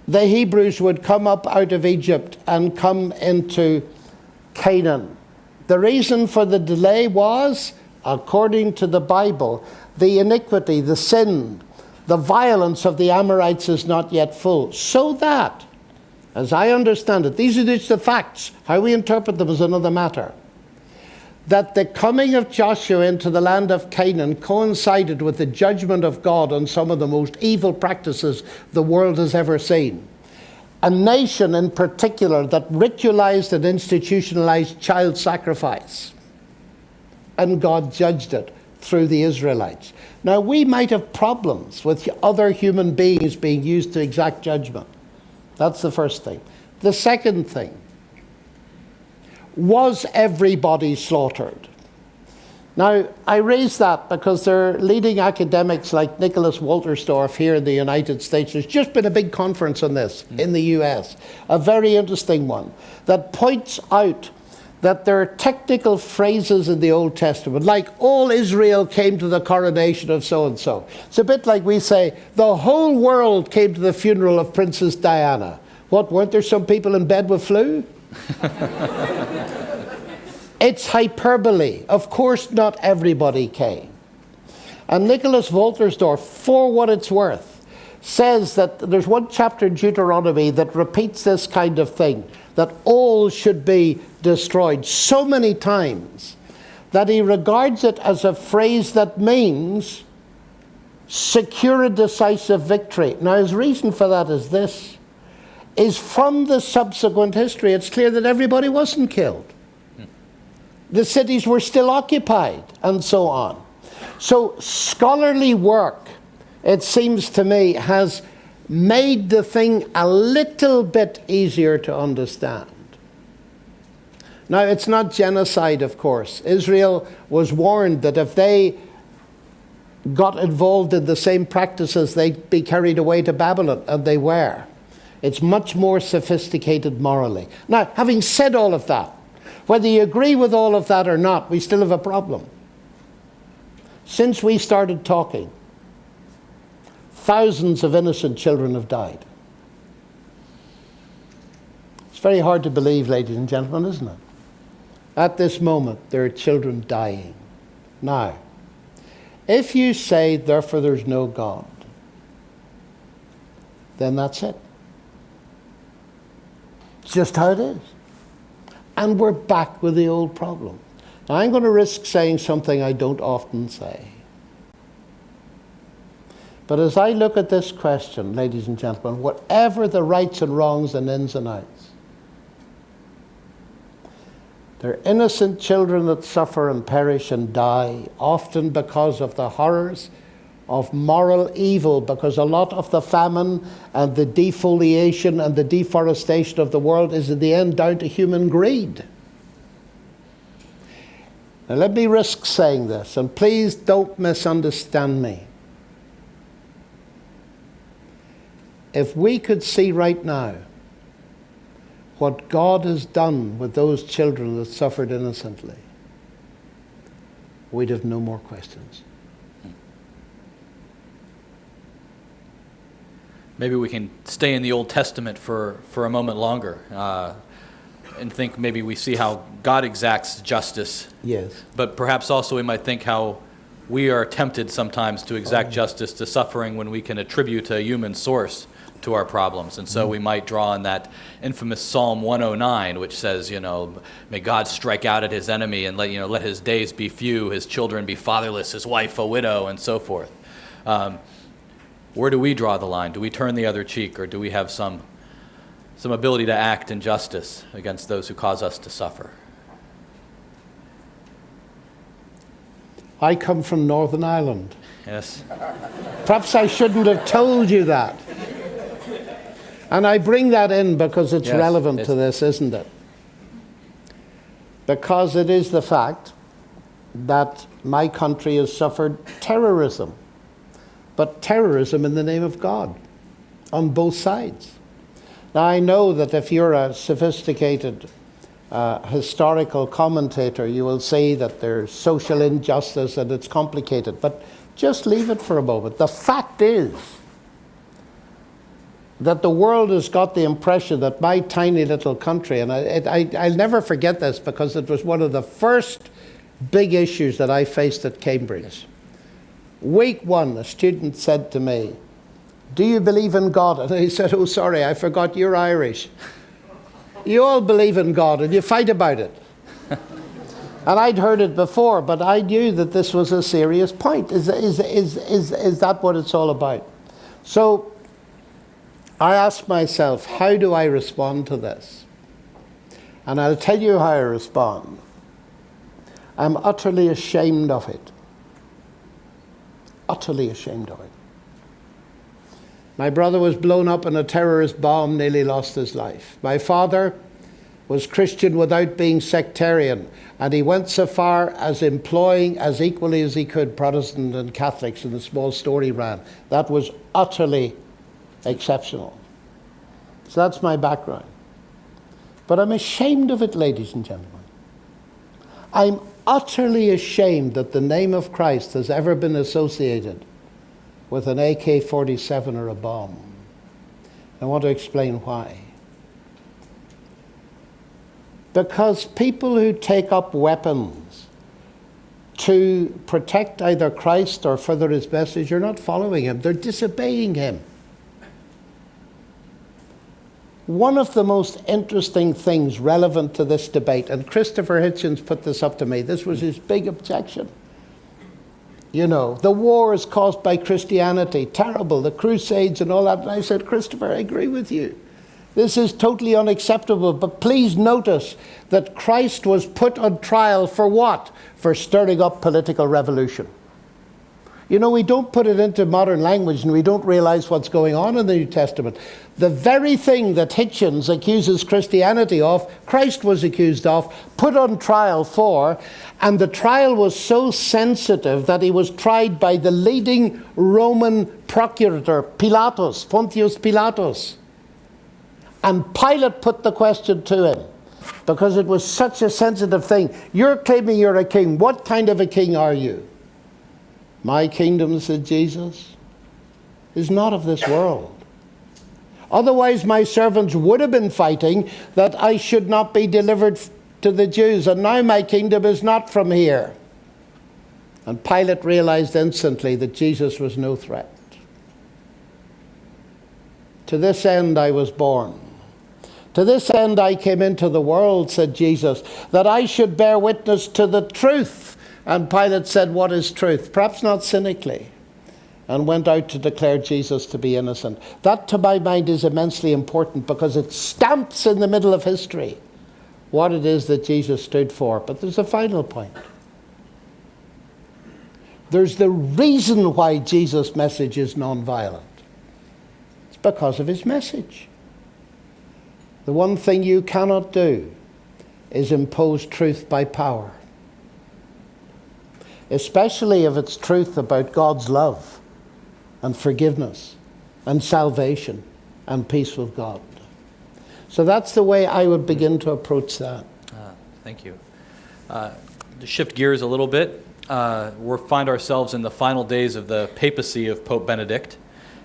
the Hebrews would come up out of Egypt and come into Canaan. The reason for the delay was, according to the Bible, the iniquity, the sin, the violence of the Amorites is not yet full. So that, as I understand it, these are just the facts. How we interpret them is another matter. That the coming of Joshua into the land of Canaan coincided with the judgment of God on some of the most evil practices the world has ever seen. A nation in particular that ritualized and institutionalized child sacrifice. And God judged it through the Israelites. Now, we might have problems with other human beings being used to exact judgment. That's the first thing. The second thing, was everybody slaughtered? Now, I raise that because there are leading academics like Nicholas Wolterstorff here in the United States. There's just been a big conference on this in the US, a very interesting one, that points out that there are technical phrases in the Old Testament, like all Israel came to the coronation of so-and-so. It's a bit like we say, the whole world came to the funeral of Princess Diana. What, weren't there some people in bed with flu? It's hyperbole. Of course, not everybody came. And Nicholas Wolterstorff, for what it's worth, says that there's one chapter in Deuteronomy that repeats this kind of thing, that all should be destroyed so many times that he regards it as a phrase that means secure a decisive victory. Now, his reason for that is this, is from the subsequent history, it's clear that everybody wasn't killed. The cities were still occupied, and so on. So scholarly work, it seems to me, has made the thing a little bit easier to understand. Now, it's not genocide, of course. Israel was warned that if they got involved in the same practices, they'd be carried away to Babylon, and they were. It's much more sophisticated morally. Now, having said all of that, whether you agree with all of that or not, we still have a problem. Since we started talking, thousands of innocent children have died. It's very hard to believe, ladies and gentlemen, isn't it? At this moment, there are children dying. Now, if you say, therefore there's no God, then that's it. It's just how it is. And we're back with the old problem. Now, I'm going to risk saying something I don't often say. But as I look at this question, ladies and gentlemen, whatever the rights and wrongs and ins and outs, They're innocent children that suffer and perish and die, often because of the horrors of moral evil, because a lot of the famine and the defoliation and the deforestation of the world is in the end down to human greed. Now let me risk saying this, and please don't misunderstand me. If we could see right now what God has done with those children that suffered innocently, we'd have no more questions. Maybe we can stay in the Old Testament for a moment longer and think maybe we see how God exacts justice. Yes. But perhaps also we might think how we are tempted sometimes to exact justice to suffering when we can attribute a human source to our problems. And so we might draw on that infamous Psalm 109, which says, may God strike out at his enemy and let his days be few, his children be fatherless, his wife a widow, and so forth. Where do we draw the line? Do we turn the other cheek, or do we have some ability to act in justice against those who cause us to suffer? I come from Northern Ireland. Yes. Perhaps I shouldn't have told you that. And I bring that in because it's relevant to this, isn't it? Because it is the fact that my country has suffered terrorism. But terrorism in the name of God, on both sides. Now I know that if you're a sophisticated historical commentator, you will say that there's social injustice and it's complicated, but just leave it for a moment. The fact is that the world has got the impression that my tiny little country, and I'll never forget this because it was one of the first big issues that I faced at Cambridge. Week one, a student said to me, "Do you believe in God?" And I said, "Oh, sorry, I forgot you're Irish. You all believe in God and you fight about it." And I'd heard it before, but I knew that this was a serious point. Is that what it's all about? So I asked myself, how do I respond to this? And I'll tell you how I respond. I'm utterly ashamed of it. Utterly ashamed of it. My brother was blown up in a terrorist bomb, nearly lost his life. My father was Christian without being sectarian, and he went so far as employing as equally as he could Protestant and Catholics in the small store he ran. That was utterly exceptional. So that's my background. But I'm ashamed of it, ladies and gentlemen. I'm utterly ashamed that the name of Christ has ever been associated with an AK-47 or a bomb. I want to explain why. Because people who take up weapons to protect either Christ or further his message are not following him, they're disobeying him. One of the most interesting things relevant to this debate, and Christopher Hitchens put this up to me, this was his big objection. The war is caused by Christianity, terrible, the Crusades and all that. And I said, Christopher, I agree with you. This is totally unacceptable, but please notice that Christ was put on trial for what? For stirring up political revolution. We don't put it into modern language and we don't realize what's going on in the New Testament. The very thing that Hitchens accuses Christianity of, Christ was accused of, put on trial for, and the trial was so sensitive that he was tried by the leading Roman procurator, Pilatus, Pontius Pilatus. And Pilate put the question to him, because it was such a sensitive thing. You're claiming you're a king. What kind of a king are you? My kingdom, said Jesus, is not of this world. Otherwise my servants would have been fighting that I should not be delivered to the Jews, and now my kingdom is not from here. And Pilate realized instantly that Jesus was no threat. To this end I was born. To this end I came into the world, said Jesus, that I should bear witness to the truth. And Pilate said, what is truth? Perhaps not cynically. And went out to declare Jesus to be innocent. That, to my mind, is immensely important because it stamps in the middle of history what it is that Jesus stood for. But there's a final point. There's the reason why Jesus' message is nonviolent. It's because of his message. The one thing you cannot do is impose truth by power. Especially if it's truth about God's love and forgiveness and salvation and peace with God. So that's the way I would begin to approach that. Thank you. To shift gears a little bit, we find ourselves in the final days of the papacy of Pope Benedict,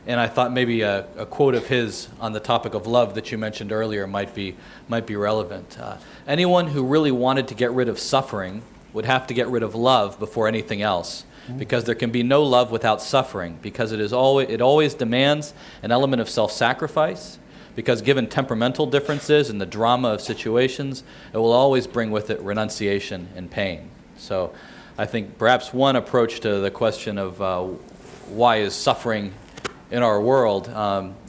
and I thought maybe a quote of his on the topic of love that you mentioned earlier might be relevant. Anyone who really wanted to get rid of suffering would have to get rid of love before anything else, because there can be no love without suffering, because it always demands an element of self-sacrifice, because given temperamental differences and the drama of situations, it will always bring with it renunciation and pain. So I think perhaps one approach to the question of why is suffering in our world,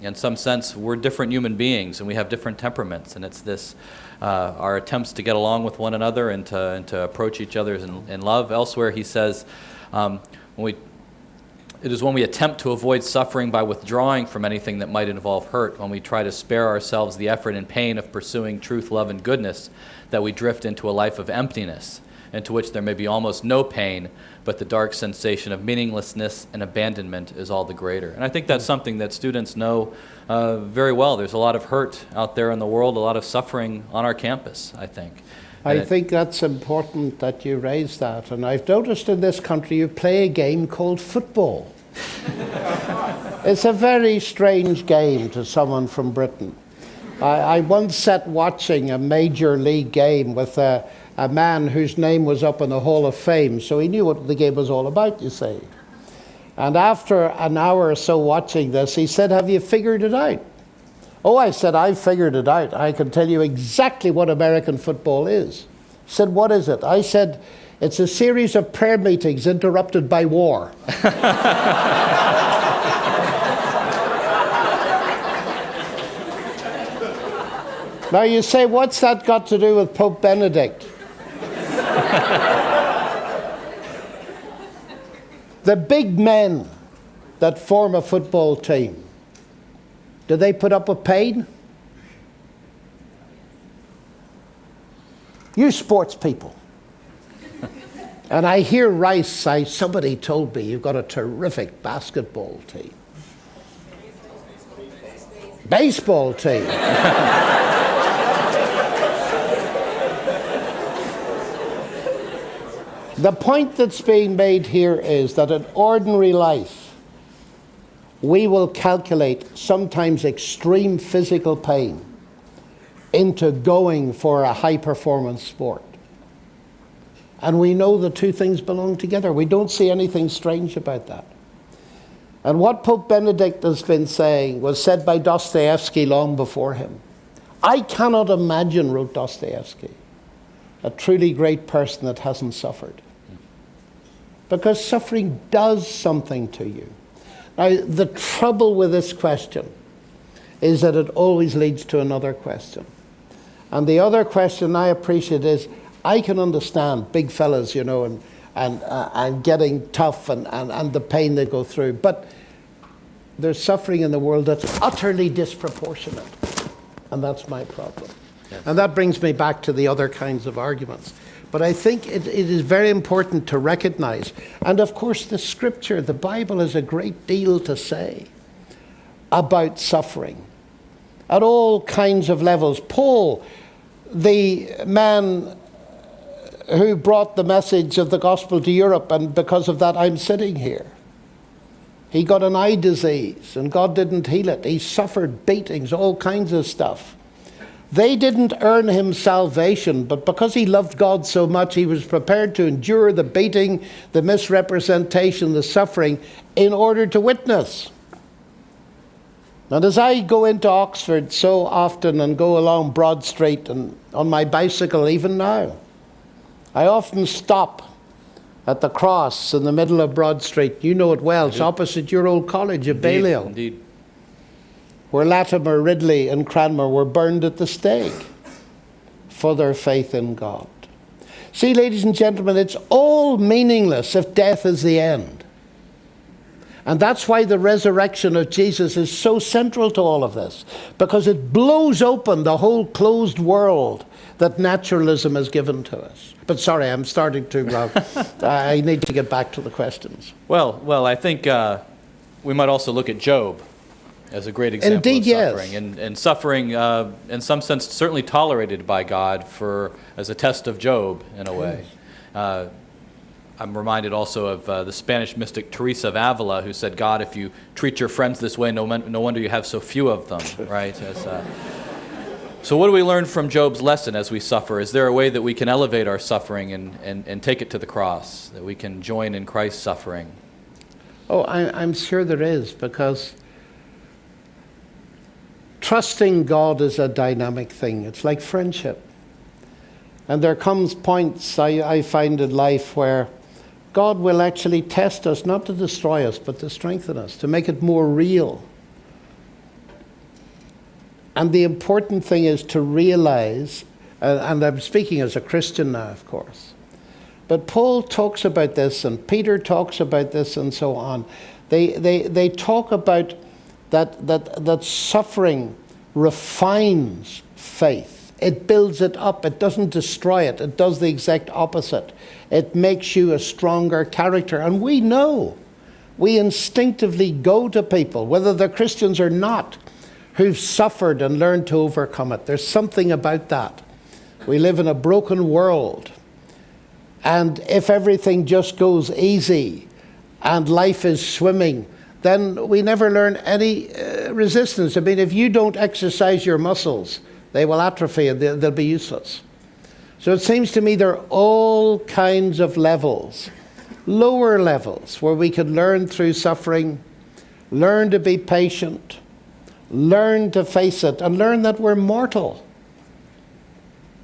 in some sense, we're different human beings and we have different temperaments, and it's this our attempts to get along with one another and to approach each other in love. Elsewhere he says, it is when we attempt to avoid suffering by withdrawing from anything that might involve hurt, when we try to spare ourselves the effort and pain of pursuing truth, love, and goodness, that we drift into a life of emptiness, into which there may be almost no pain, but the dark sensation of meaninglessness and abandonment is all the greater. And I think that's something that students know very well. There's a lot of hurt out there in the world, a lot of suffering on our campus, I think. I think that's important that you raise that. And I've noticed in this country you play a game called football. It's a very strange game to someone from Britain. I once sat watching a major league game with a man whose name was up in the Hall of Fame, so he knew what the game was all about, you see. And after an hour or so watching this, he said, "Have you figured it out?" "Oh," I said, "I've figured it out. I can tell you exactly what American football is." He said, "What is it?" I said, "It's a series of prayer meetings interrupted by war." Now you say, what's that got to do with Pope Benedict? The big men that form a football team, do they put up with pain? You sports people. And I hear Rice say, somebody told me you've got a terrific basketball team. Baseball team. The point that's being made here is that in ordinary life, we will calculate sometimes extreme physical pain into going for a high-performance sport. And we know the two things belong together. We don't see anything strange about that. And what Pope Benedict has been saying was said by Dostoevsky long before him. I cannot imagine, wrote Dostoevsky, a truly great person that hasn't suffered. Because suffering does something to you. Now, the trouble with this question is that it always leads to another question. And the other question I appreciate is, I can understand big fellas, you know, and getting tough and the pain they go through. But there's suffering in the world that's utterly disproportionate. And that's my problem. Yes. And that brings me back to the other kinds of arguments. But I think it is very important to recognize. And of course, the scripture, the Bible, has a great deal to say about suffering at all kinds of levels. Paul, the man who brought the message of the gospel to Europe, and because of that I'm sitting here. He got an eye disease and God didn't heal it. He suffered beatings, all kinds of stuff. They didn't earn him salvation, but because he loved God so much, he was prepared to endure the beating, the misrepresentation, the suffering, in order to witness. And as I go into Oxford so often and go along Broad Street and on my bicycle even now, I often stop at the cross in the middle of Broad Street. You know it well. It's opposite your old college of Balliol. Indeed. Where Latimer, Ridley and Cranmer were burned at the stake for their faith in God. See, ladies and gentlemen, it's all meaningless if death is the end. And that's why the resurrection of Jesus is so central to all of this, because it blows open the whole closed world that naturalism has given to us. But sorry, I'm starting to, I need to get back to the questions. Well, I think we might also look at Job as a great example Indeed, of suffering. yes. And suffering, in some sense, certainly tolerated by God as a test of Job, in a way. I'm reminded also of the Spanish mystic Teresa of Avila, who said, God, if you treat your friends this way, no wonder you have so few of them, right? So what do we learn from Job's lesson as we suffer? Is there a way that we can elevate our suffering and take it to the cross, that we can join in Christ's suffering? Oh, I'm sure there is, because trusting God is a dynamic thing. It's like friendship. And there comes points I find in life where God will actually test us, not to destroy us, but to strengthen us, to make it more real. And the important thing is to realize, and I'm speaking as a Christian now, of course, but Paul talks about this, and Peter talks about this, and so on. They talk about that suffering refines faith. It builds it up. It doesn't destroy it. It does the exact opposite. It makes you a stronger character. And we know, we instinctively go to people, whether they're Christians or not, who've suffered and learned to overcome it. There's something about that. We live in a broken world. And if everything just goes easy and life is swimming, then we never learn any resistance. I mean, if you don't exercise your muscles, they will atrophy and they'll be useless. So it seems to me there are all kinds of levels, lower levels, where we can learn through suffering, learn to be patient, learn to face it, and learn that we're mortal.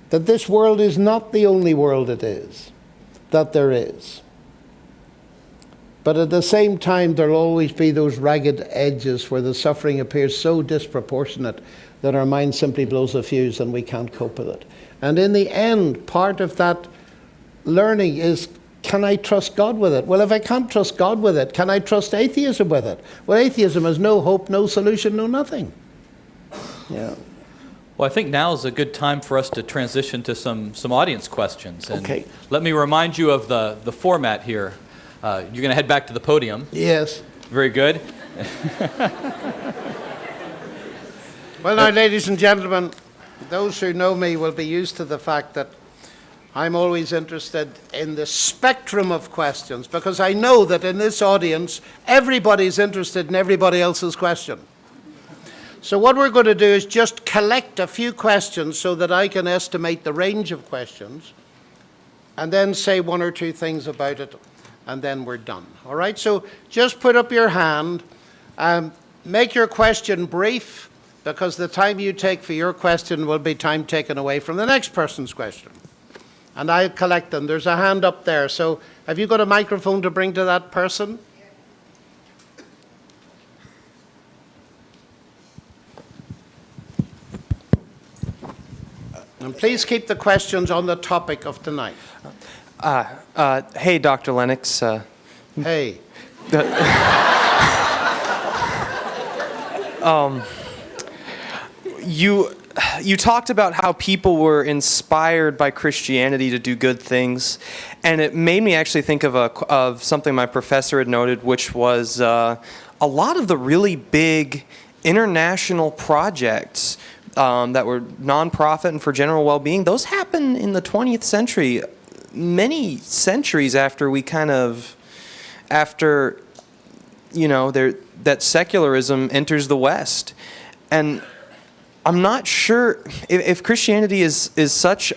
That this world is not the only world it is, that there is. But at the same time, there'll always be those ragged edges where the suffering appears so disproportionate that our mind simply blows a fuse and we can't cope with it. And in the end, part of that learning is, can I trust God with it? Well, if I can't trust God with it, can I trust atheism with it? Well, atheism has no hope, no solution, no nothing. Yeah. Well, I think now is a good time for us to transition to some audience questions. And okay. Let me remind you of the format here. You're going to head back to the podium. Yes. Very good. Well, now, ladies and gentlemen, those who know me will be used to the fact that I'm always interested in the spectrum of questions, because I know that in this audience, everybody's interested in everybody else's question. So what we're going to do is just collect a few questions so that I can estimate the range of questions and then say one or two things about it, and then we're done. All right? So just put up your hand. Make your question brief, because the time you take for your question will be time taken away from the next person's question. And I'll collect them. There's a hand up there. So have you got a microphone to bring to that person? And please keep the questions on the topic of tonight. Hey, Dr. Lennox. Hey. You talked about how people were inspired by Christianity to do good things, and it made me actually think of something my professor had noted, which was a lot of the really big international projects that were nonprofit and for general well-being. Those happened in the 20th century, many centuries after that secularism enters the West. And I'm not sure if Christianity is such...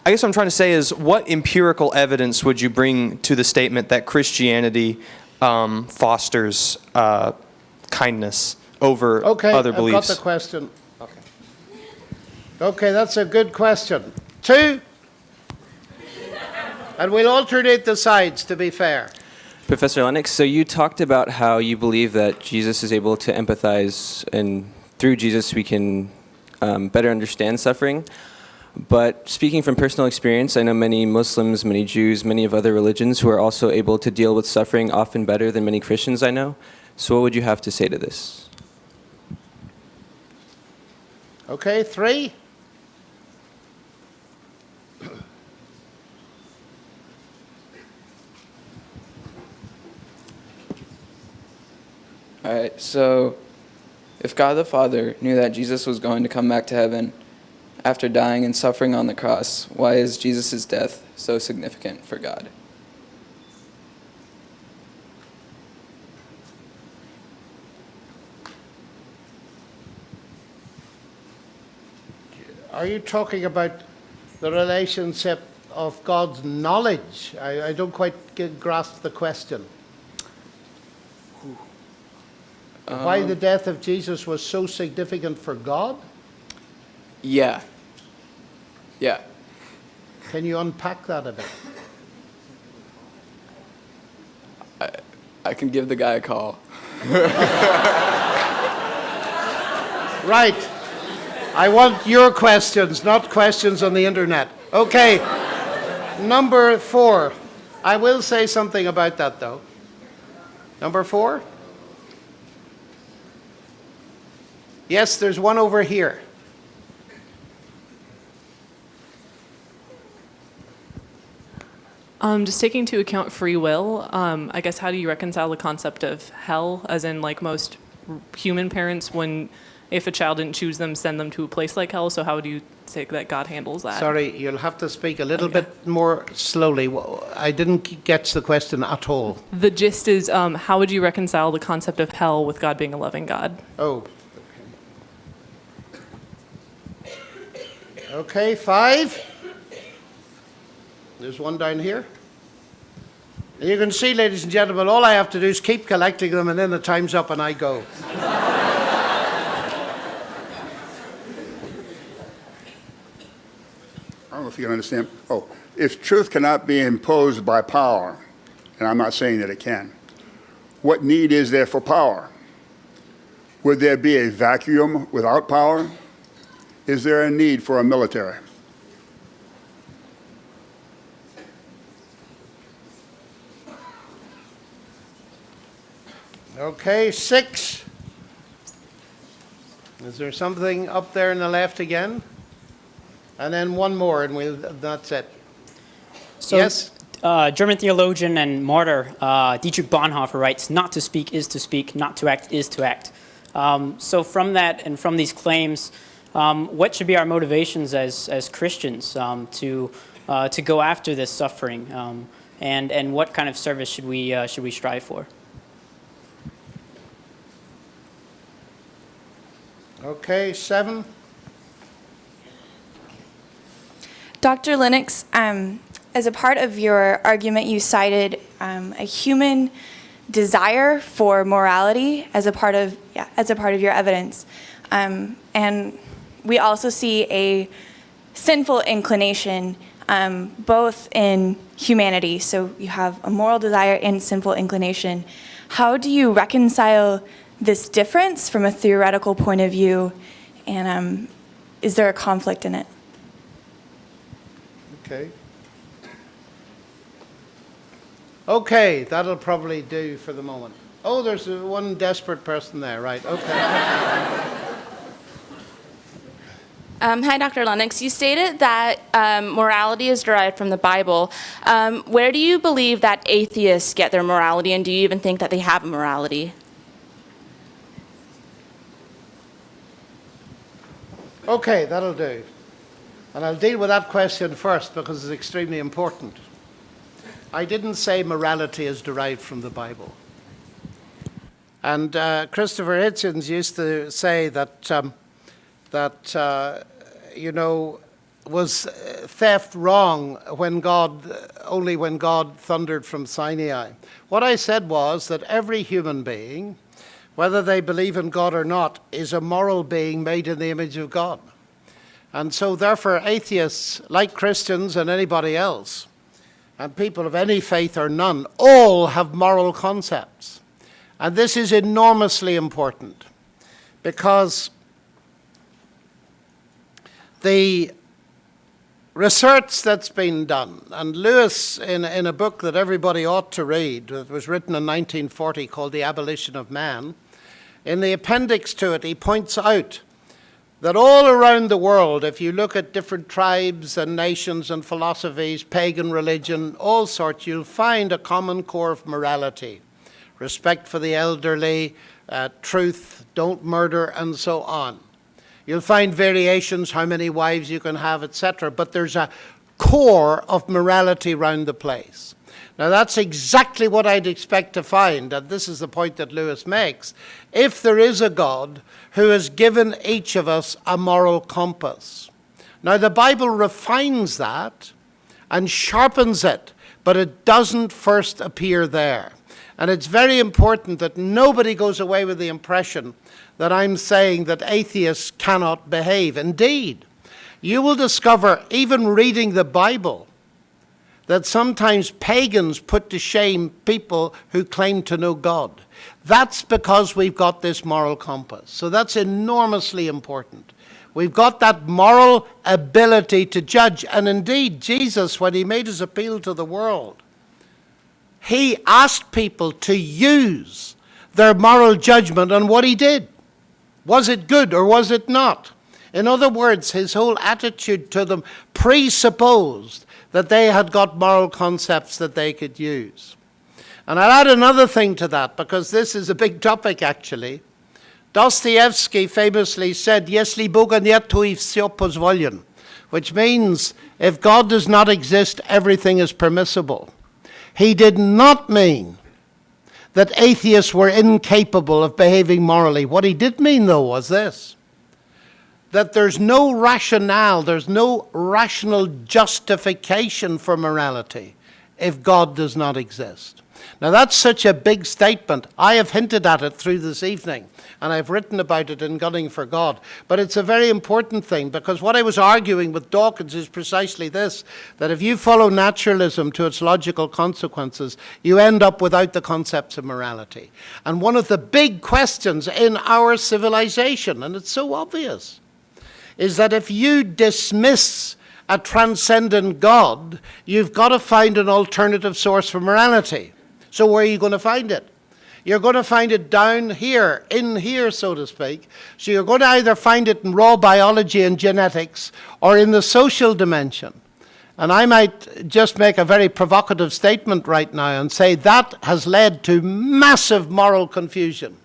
I guess what I'm trying to say is, what empirical evidence would you bring to the statement that Christianity fosters kindness over other beliefs? Okay, I've got the question. Okay, that's a good question. 2. And we'll alternate the sides, to be fair. Professor Lennox, so you talked about how you believe that Jesus is able to empathize, and through Jesus we can better understand suffering. But speaking from personal experience, I know many Muslims, many Jews, many of other religions who are also able to deal with suffering often better than many Christians I know. So what would you have to say to this? Okay, 3. All right, so if God the Father knew that Jesus was going to come back to heaven after dying and suffering on the cross, why is Jesus' death so significant for God? Are you talking about the relationship of God's knowledge? I don't quite grasp the question. Why the death of Jesus was so significant for God? Yeah. Yeah. Can you unpack that a bit? I can give the guy a call. Right. I want your questions, not questions on the internet. Okay. Number 4. I will say something about that, though. Number 4? Yes, there's one over here. Just taking into account free will, I guess how do you reconcile the concept of hell, as in like most human parents, when if a child didn't choose them, send them to a place like hell? So how do you say that God handles that? Sorry, you'll have to speak a little bit more slowly. I didn't get the question at all. The gist is, how would you reconcile the concept of hell with God being a loving God? Oh. Okay, 5. There's one down here. And you can see, ladies and gentlemen, all I have to do is keep collecting them, and then the time's up and I go. I don't know if you can understand. Oh, if truth cannot be imposed by power, and I'm not saying that it can, what need is there for power? Would there be a vacuum without power? Is there a need for a military? Okay, 6. Is there something up there in the left again? And then one more, and that's it. So, yes? German theologian and martyr Dietrich Bonhoeffer writes, "Not to speak is to speak, not to act is to act." So from that and from these claims, what should be our motivations as Christians to go after this suffering, and what kind of service should we strive for? Okay, 7. Dr. Lennox, as a part of your argument, you cited a human desire for morality as a part of your evidence, and we also see a sinful inclination, both in humanity. So you have a moral desire and sinful inclination. How do you reconcile this difference from a theoretical point of view, and is there a conflict in it? Okay, that'll probably do for the moment. Oh, there's one desperate person there, right? Okay. Hi, Dr. Lennox. You stated that morality is derived from the Bible. Where do you believe that atheists get their morality, and do you even think that they have a morality? Okay, that'll do. And I'll deal with that question first because it's extremely important. I didn't say morality is derived from the Bible. And Christopher Hitchens used to say that was theft wrong only when God thundered from Sinai? What I said was that every human being, whether they believe in God or not, is a moral being made in the image of God. And so therefore atheists, like Christians and anybody else, and people of any faith or none, all have moral concepts. And this is enormously important because the research that's been done, and Lewis, in a book that everybody ought to read, that was written in 1940 called The Abolition of Man, in the appendix to it, he points out that all around the world, if you look at different tribes and nations and philosophies, pagan religion, all sorts, you'll find a common core of morality. Respect for the elderly, truth, don't murder, and so on. You'll find variations, how many wives you can have, etc. But there's a core of morality around the place. Now that's exactly what I'd expect to find, and this is the point that Lewis makes. If there is a God who has given each of us a moral compass. Now the Bible refines that and sharpens it, but it doesn't first appear there. And it's very important that nobody goes away with the impression that I'm saying that atheists cannot behave. Indeed, you will discover, even reading the Bible, that sometimes pagans put to shame people who claim to know God. That's because we've got this moral compass. So that's enormously important. We've got that moral ability to judge. And indeed, Jesus, when he made his appeal to the world, he asked people to use their moral judgment on what he did. Was it good or was it not? In other words, his whole attitude to them presupposed that they had got moral concepts that they could use. And I'll add another thing to that, because this is a big topic actually. Dostoevsky famously said, "Jeśli Boga nie, to i wsio pozwolен," which means if God does not exist, everything is permissible. He did not mean that atheists were incapable of behaving morally. What he did mean, though, was this: that there's no rationale, there's no rational justification for morality if God does not exist. Now that's such a big statement. I have hinted at it through this evening, and I've written about it in Gunning for God. But it's a very important thing, because what I was arguing with Dawkins is precisely this, that if you follow naturalism to its logical consequences, you end up without the concepts of morality. And one of the big questions in our civilization, and it's so obvious, is that if you dismiss a transcendent God, you've got to find an alternative source for morality. So where are you going to find it? You're going to find it down here, in here, so to speak. So you're going to either find it in raw biology and genetics or in the social dimension. And I might just make a very provocative statement right now and say that has led to massive moral confusion.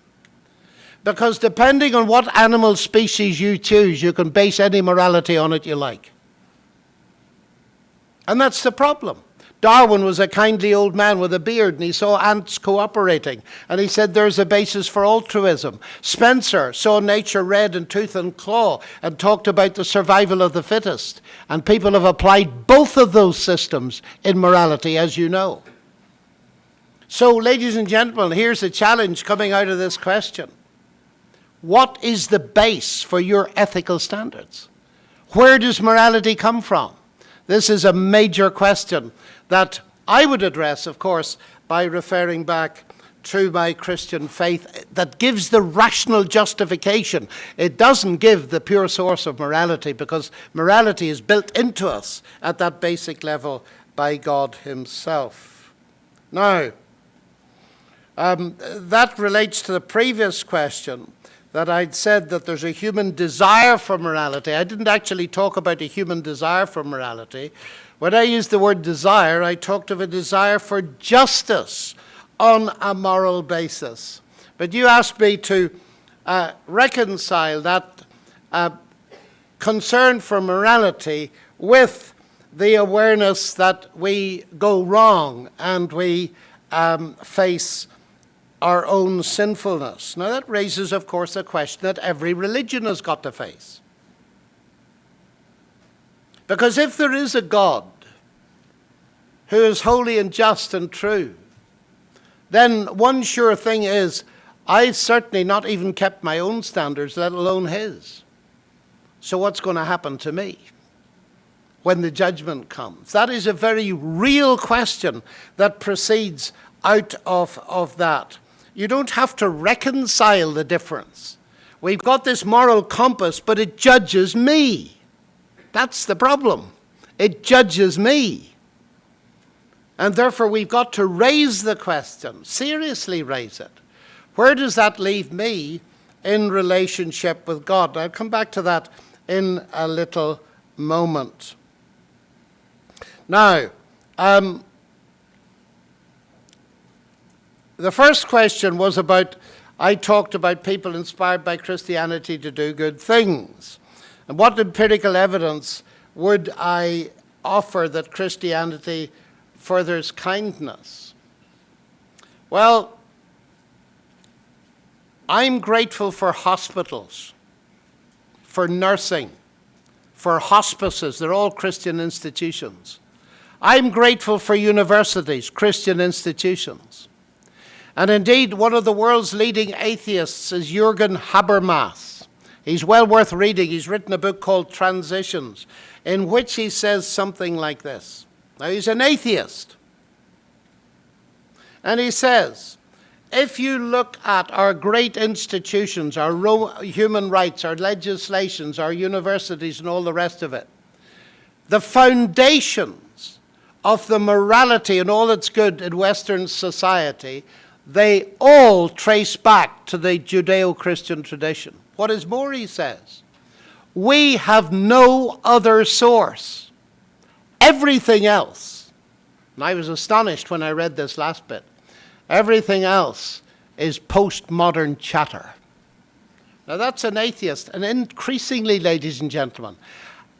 Because depending on what animal species you choose, you can base any morality on it you like. And that's the problem. Darwin was a kindly old man with a beard, and he saw ants cooperating, and he said there's a basis for altruism. Spencer saw nature red in tooth and claw and talked about the survival of the fittest. And people have applied both of those systems in morality, as you know. So, ladies and gentlemen, here's a challenge coming out of this question. What is the base for your ethical standards? Where does morality come from? This is a major question that I would address, of course, by referring back to my Christian faith that gives the rational justification. It doesn't give the pure source of morality, because morality is built into us at that basic level by God himself. Now, that relates to the previous question, that I'd said that there's a human desire for morality. I didn't actually talk about a human desire for morality. When I used the word desire, I talked of a desire for justice on a moral basis. But you asked me to reconcile that concern for morality with the awareness that we go wrong and we face our own sinfulness. Now that raises, of course, a question that every religion has got to face. Because if there is a God who is holy and just and true, then one sure thing is, I've certainly not even kept my own standards, let alone his. So what's going to happen to me when the judgment comes? That is a very real question that proceeds out of that. You don't have to reconcile the difference. We've got this moral compass, but it judges me. That's the problem. It judges me. And therefore, we've got to raise the question, seriously raise it. Where does that leave me in relationship with God? I'll come back to that in a little moment. Now, the first question was I talked about people inspired by Christianity to do good things. And what empirical evidence would I offer that Christianity furthers kindness? Well, I'm grateful for hospitals, for nursing, for hospices. They're all Christian institutions. I'm grateful for universities, Christian institutions. And indeed, one of the world's leading atheists is Jürgen Habermas. He's well worth reading. He's written a book called Transitions, in which he says something like this. Now, he's an atheist. And he says, if you look at our great institutions, our human rights, our legislations, our universities, and all the rest of it, the foundations of the morality and all that's good in Western society, they all trace back to the Judeo-Christian tradition. What is more, he says, we have no other source. Everything else, and I was astonished when I read this last bit, everything else is postmodern chatter. Now that's an atheist, and increasingly, ladies and gentlemen,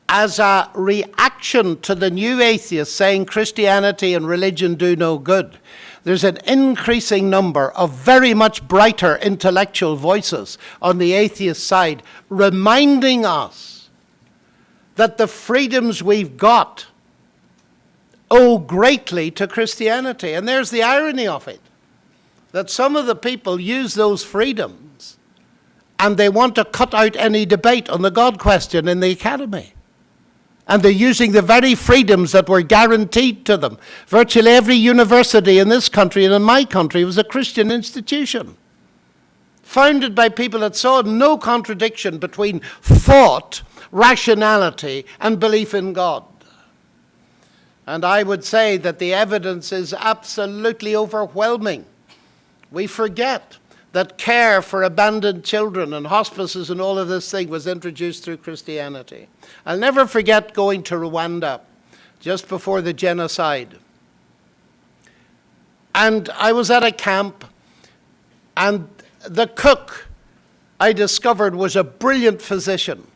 as a reaction to the new atheists saying Christianity and religion do no good, there's an increasing number of very much brighter intellectual voices on the atheist side reminding us that the freedoms we've got owe greatly to Christianity. And there's the irony of it, that some of the people use those freedoms and they want to cut out any debate on the God question in the academy. And they're using the very freedoms that were guaranteed to them. Virtually every university in this country and in my country was a Christian institution, founded by people that saw no contradiction between thought, rationality, and belief in God. And I would say that the evidence is absolutely overwhelming. We forget that care for abandoned children and hospices and all of this thing was introduced through Christianity. I'll never forget going to Rwanda just before the genocide. And I was at a camp, and the cook I discovered was a brilliant physician.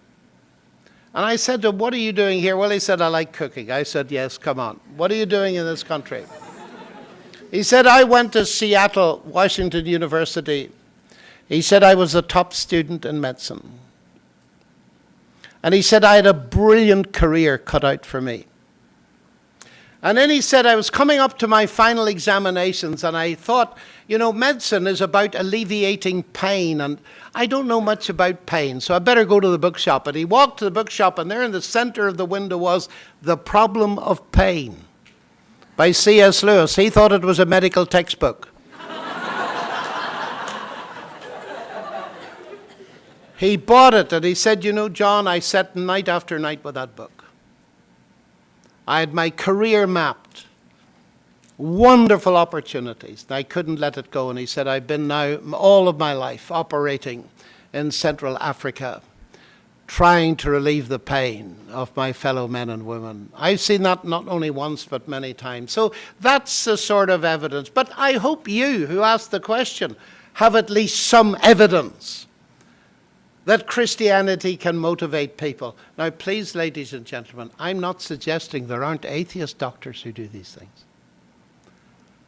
And I said to him, what are you doing here? Well, he said, I like cooking. I said, yes, come on. What are you doing in this country? He said, I went to Seattle, Washington University. He said, I was a top student in medicine. And he said, I had a brilliant career cut out for me. And then he said, I was coming up to my final examinations, and I thought, you know, medicine is about alleviating pain, and I don't know much about pain, so I better go to the bookshop. And he walked to the bookshop, and there in the center of the window was The Problem of Pain by C.S. Lewis. He thought it was a medical textbook. He bought it, and he said, you know, John, I sat night after night with that book. I had my career mapped, wonderful opportunities, and I couldn't let it go. And he said, I've been now all of my life operating in Central Africa, trying to relieve the pain of my fellow men and women. I've seen that not only once, but many times. So that's the sort of evidence. But I hope you, who asked the question, have at least some evidence that Christianity can motivate people. Now, please, ladies and gentlemen, I'm not suggesting there aren't atheist doctors who do these things.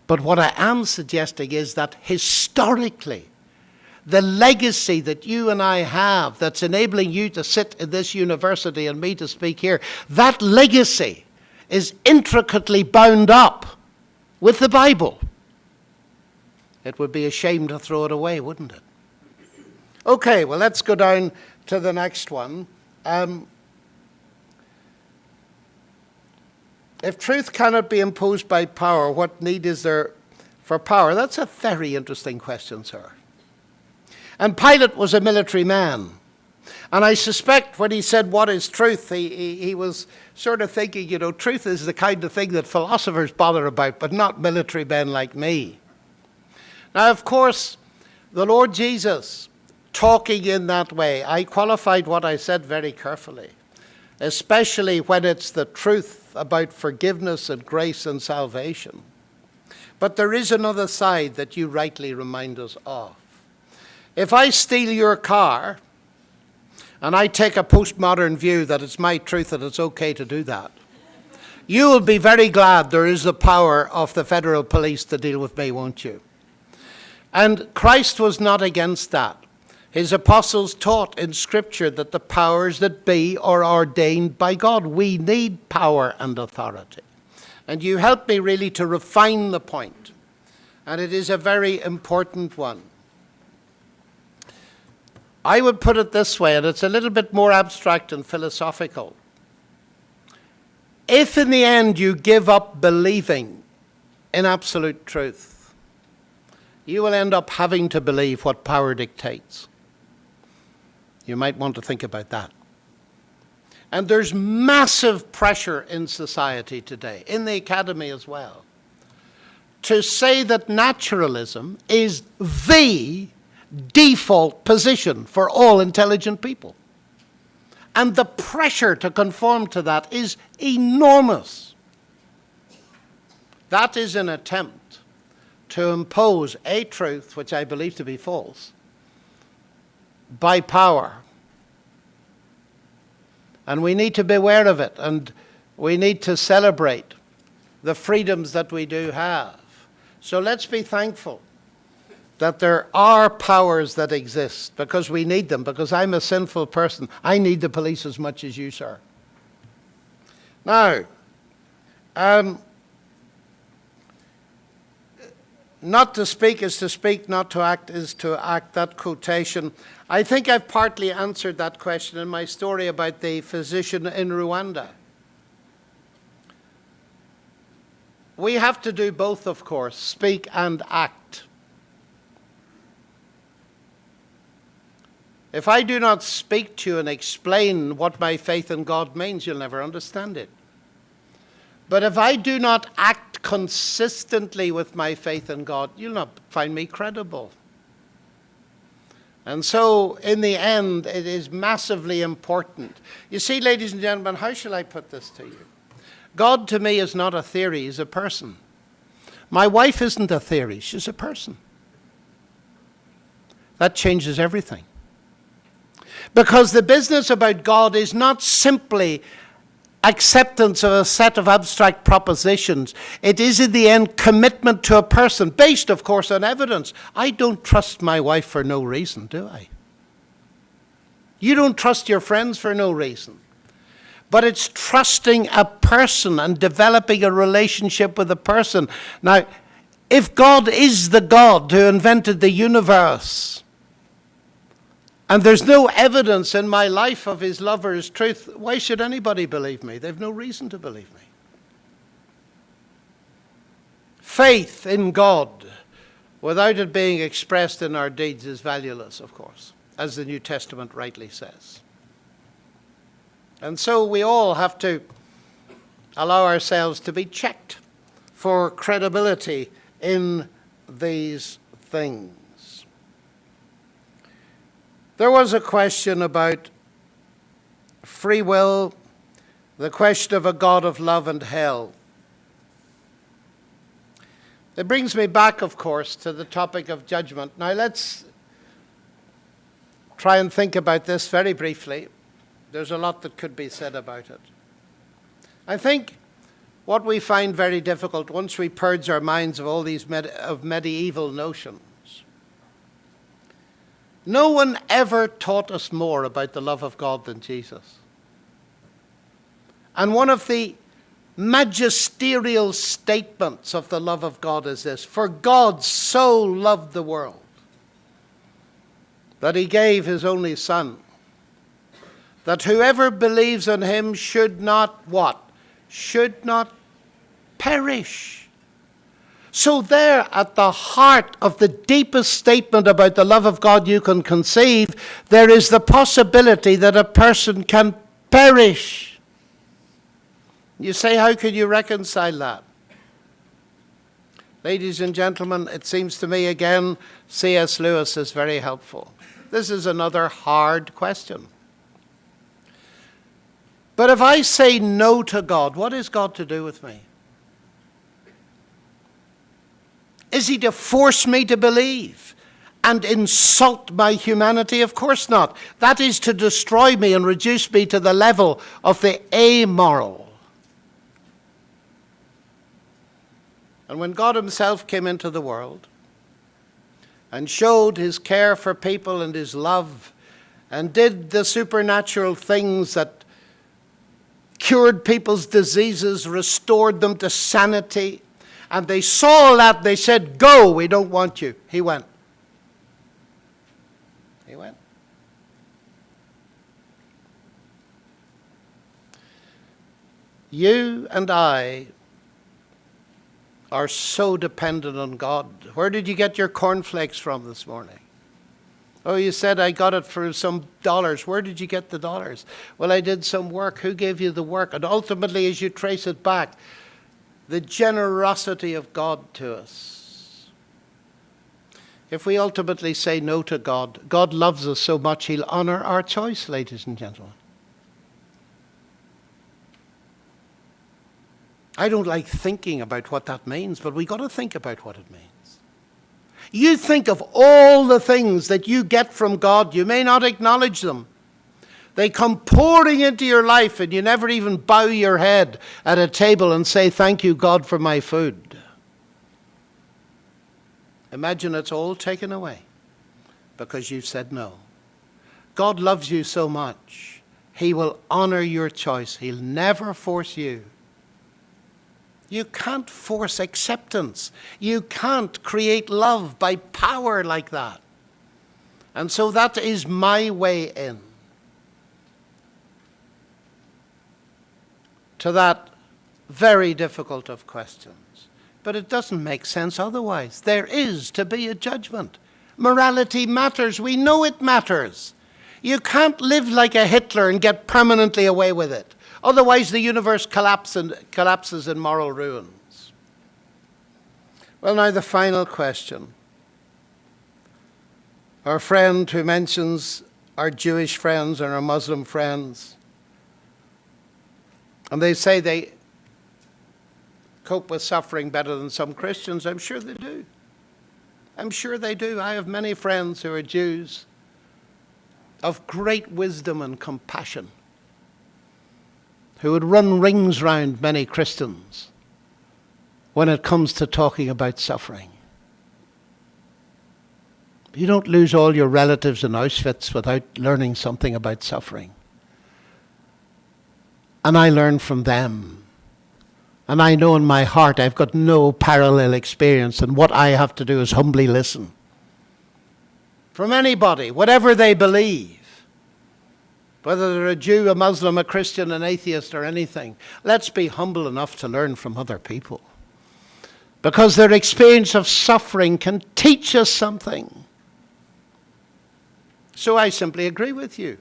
But what I am suggesting is that historically, the legacy that you and I have that's enabling you to sit in this university and me to speak here, that legacy is intricately bound up with the Bible. It would be a shame to throw it away, wouldn't it? Okay, well, let's go down to the next one. If truth cannot be imposed by power, what need is there for power? That's a very interesting question, sir. And Pilate was a military man. And I suspect when he said, what is truth, he was sort of thinking, truth is the kind of thing that philosophers bother about, but not military men like me. Now, of course, the Lord Jesus, talking in that way, I qualified what I said very carefully, especially when it's the truth about forgiveness and grace and salvation. But there is another side that you rightly remind us of. If I steal your car, and I take a postmodern view that it's my truth that it's okay to do that, you will be very glad there is the power of the federal police to deal with me, won't you? And Christ was not against that. His apostles taught in Scripture that the powers that be are ordained by God. We need power and authority. And you helped me really to refine the point. And it is a very important one. I would put it this way, and it's a little bit more abstract and philosophical. If in the end you give up believing in absolute truth, you will end up having to believe what power dictates. You might want to think about that. And there's massive pressure in society today, in the academy as well, to say that naturalism is the default position for all intelligent people. And the pressure to conform to that is enormous. That is an attempt to impose a truth, which I believe to be false, by power. And we need to be aware of it, and we need to celebrate the freedoms that we do have. So let's be thankful that there are powers that exist, because we need them, because I'm a sinful person. I need the police as much as you, sir. Now, not to speak is to speak, not to act is to act, that quotation. I think I've partly answered that question in my story about the physician in Rwanda. We have to do both, of course, speak and act. If I do not speak to you and explain what my faith in God means, you'll never understand it. But if I do not act consistently with my faith in God, you'll not find me credible. And so, in the end, it is massively important. You see, ladies and gentlemen, how shall I put this to you? God to me is not a theory, he's a person. My wife isn't a theory, she's a person. That changes everything. Because the business about God is not simply acceptance of a set of abstract propositions. It is, in the end, commitment to a person, based, of course, on evidence. I don't trust my wife for no reason, do I? You don't trust your friends for no reason. But it's trusting a person and developing a relationship with a person. Now, if God is the God who invented the universe, and there's no evidence in my life of his love or his truth, why should anybody believe me? They've no reason to believe me. Faith in God, without it being expressed in our deeds, is valueless, of course, as the New Testament rightly says. And so we all have to allow ourselves to be checked for credibility in these things. There was a question about free will, the question of a God of love and hell. It brings me back, of course, to the topic of judgment. Now let's try and think about this very briefly. There's a lot that could be said about it. I think what we find very difficult once we purge our minds of all these medieval notions, no one ever taught us more about the love of God than Jesus. And one of the magisterial statements of the love of God is this: for God so loved the world that he gave his only Son, that whoever believes in him should not what? Should not perish, So there, at the heart of the deepest statement about the love of God you can conceive, there is the possibility that a person can perish. You say, how can you reconcile that? Ladies and gentlemen, it seems to me again, C.S. Lewis is very helpful. This is another hard question. But if I say no to God, what is God to do with me? Is he to force me to believe and insult my humanity? Of course not. That is to destroy me and reduce me to the level of the amoral. And when God himself came into the world and showed his care for people and his love and did the supernatural things that cured people's diseases, restored them to sanity, and they saw that, they said, go, we don't want you. He went. He went. You and I are so dependent on God. Where did you get your cornflakes from this morning? Oh, you said I got it for some dollars. Where did you get the dollars? Well, I did some work. Who gave you the work? And ultimately, as you trace it back, the generosity of God to us. If we ultimately say no to God, God loves us so much, he'll honor our choice, ladies and gentlemen. I don't like thinking about what that means, but we've got to think about what it means. You think of all the things that you get from God. You may not acknowledge them. They come pouring into your life, and you never even bow your head at a table and say, thank you, God, for my food. Imagine it's all taken away because you said no. God loves you so much, he will honor your choice. He'll never force you. You can't force acceptance. You can't create love by power like that. And so that is my way in to that very difficult of questions. But it doesn't make sense otherwise. There is to be a judgment. Morality matters. We know it matters. You can't live like a Hitler and get permanently away with it. Otherwise, the universe collapses in moral ruins. Well, now the final question. Our friend who mentions our Jewish friends and our Muslim friends, and they say they cope with suffering better than some Christians. I'm sure they do. I'm sure they do. I have many friends who are Jews of great wisdom and compassion, who would run rings round many Christians when it comes to talking about suffering. You don't lose all your relatives in Auschwitz without learning something about suffering. And I learn from them. And I know in my heart I've got no parallel experience, and what I have to do is humbly listen. From anybody, whatever they believe. Whether they're a Jew, a Muslim, a Christian, an atheist, or anything. Let's be humble enough to learn from other people. Because their experience of suffering can teach us something. So I simply agree with you.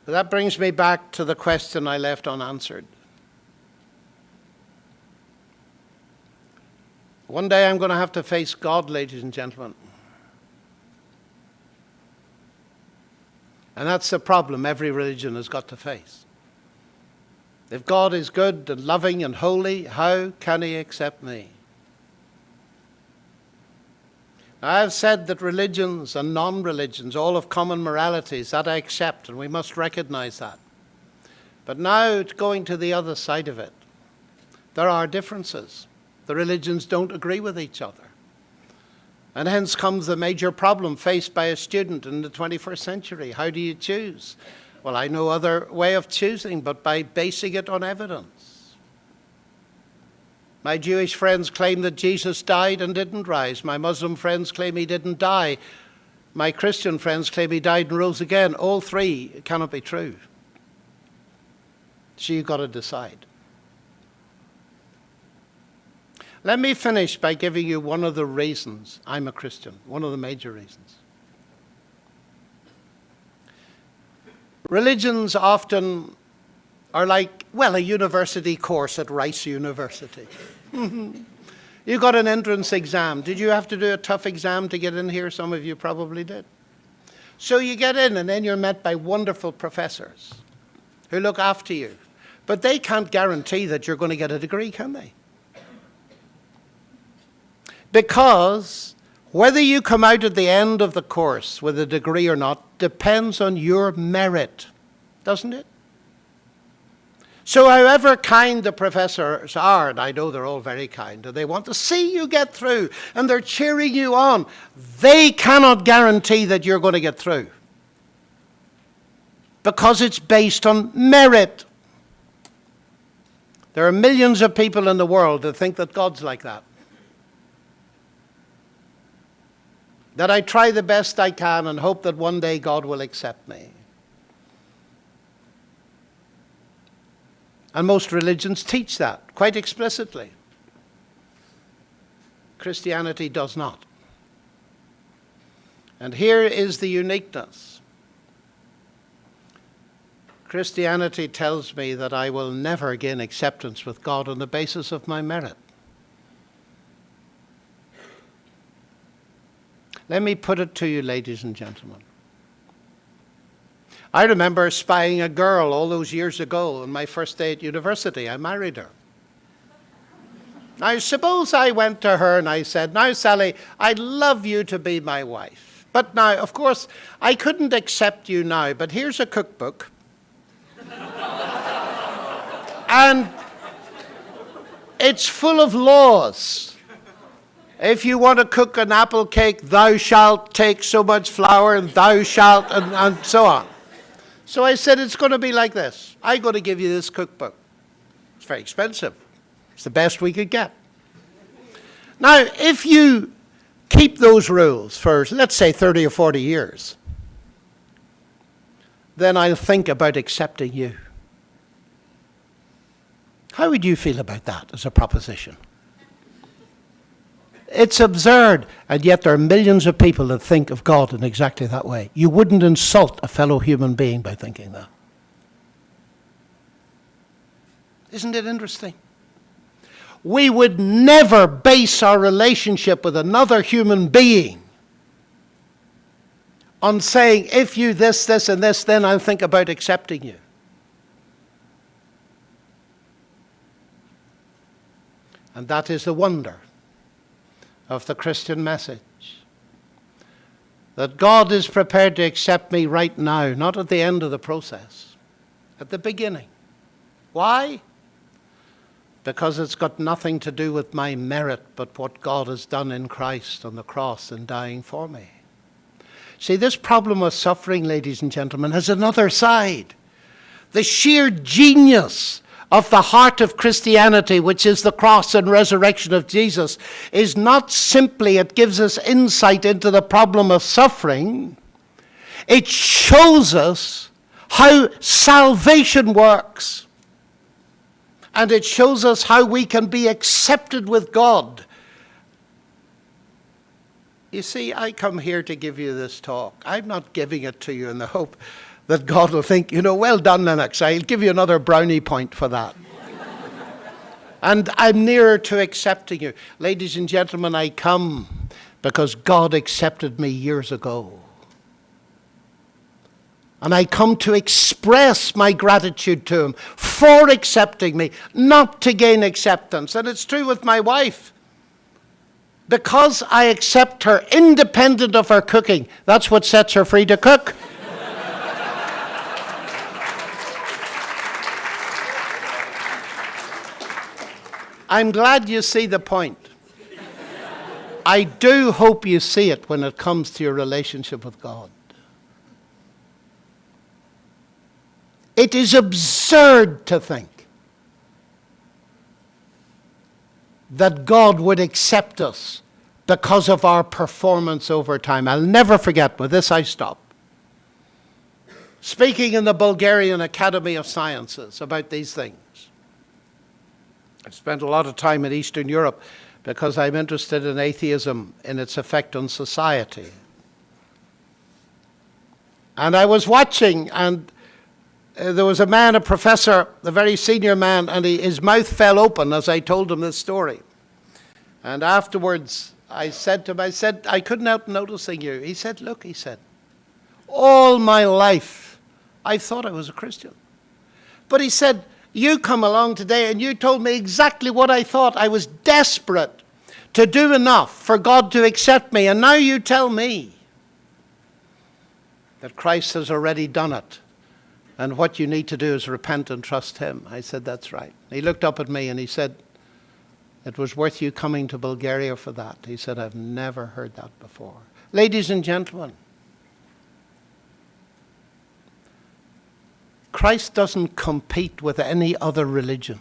But that brings me back to the question I left unanswered. One day I'm going to have to face God, ladies and gentlemen. And that's the problem every religion has got to face. If God is good and loving and holy, how can he accept me? Now, I've said that religions and non-religions all have common moralities. That I accept, and we must recognize that. But now, going to the other side of it, there are differences. The religions don't agree with each other. And hence comes the major problem faced by a student in the 21st century. How do you choose? Well, I know other way of choosing, but by basing it on evidence. My Jewish friends claim that Jesus died and didn't rise. My Muslim friends claim he didn't die. My Christian friends claim he died and rose again. All three cannot be true. So you've got to decide. Let me finish by giving you one of the reasons I'm a Christian, one of the major reasons. Religions often are like, well, a university course at Rice University. You got an entrance exam. Did you have to do a tough exam to get in here? Some of you probably did. So you get in, and then you're met by wonderful professors who look after you. But they can't guarantee that you're going to get a degree, can they? Because whether you come out at the end of the course with a degree or not depends on your merit, doesn't it? So however kind the professors are, and I know they're all very kind, and they want to see you get through, and they're cheering you on, they cannot guarantee that you're going to get through. Because it's based on merit. There are millions of people in the world that think that God's like that. That I try the best I can and hope that one day God will accept me. And most religions teach that quite explicitly. Christianity does not. And here is the uniqueness. Christianity tells me that I will never gain acceptance with God on the basis of my merit. Let me put it to you, ladies and gentlemen. I remember spying a girl all those years ago on my first day at university. I married her. Now, suppose I went to her and I said, now, Sally, I'd love you to be my wife. But now, of course, I couldn't accept you now, but here's a cookbook. And it's full of laws. If you want to cook an apple cake, thou shalt take so much flour, and thou shalt, and so on. So I said, it's going to be like this. I'm going to give you this cookbook. It's very expensive. It's the best we could get. Now, if you keep those rules for, let's say, 30 or 40 years, then I'll think about accepting you. How would you feel about that as a proposition? It's absurd, and yet there are millions of people that think of God in exactly that way. You wouldn't insult a fellow human being by thinking that. Isn't it interesting? We would never base our relationship with another human being on saying, if you this, this, and this, then I'll think about accepting you. And that is the wonder of the Christian message. That God is prepared to accept me right now, not at the end of the process, at the beginning. Why? Because it's got nothing to do with my merit, but what God has done in Christ on the cross in dying for me. See, this problem of suffering, ladies and gentlemen, has another side. The sheer genius of the heart of Christianity, which is the cross and resurrection of Jesus, is not simply it gives us insight into the problem of suffering. It shows us how salvation works. And it shows us how we can be accepted with God. You see, I come here to give you this talk. I'm not giving it to you in the hope that God will think, well done, Lennox. I'll give you another brownie point for that. And I'm nearer to accepting you. Ladies and gentlemen, I come because God accepted me years ago. And I come to express my gratitude to him for accepting me, not to gain acceptance. And it's true with my wife. Because I accept her independent of her cooking, that's what sets her free to cook. I'm glad you see the point. I do hope you see it when it comes to your relationship with God. It is absurd to think that God would accept us because of our performance over time. I'll never forget, with this I stop. speaking in the Bulgarian Academy of Sciences about these things. I've spent a lot of time in Eastern Europe because I'm interested in atheism and its effect on society. And I was watching, and there was a man, a professor, a very senior man, and his mouth fell open as I told him this story. And afterwards, I said to him, I couldn't help noticing you. He said, look, he said, all my life, I thought I was a Christian. But he said, you come along today and you told me exactly what I thought. I was desperate to do enough for God to accept me. And now you tell me that Christ has already done it. And what you need to do is repent and trust him. I said, that's right. He looked up at me and he said, it was worth you coming to Bulgaria for that. He said, I've never heard that before. Ladies and gentlemen, Christ doesn't compete with any other religion.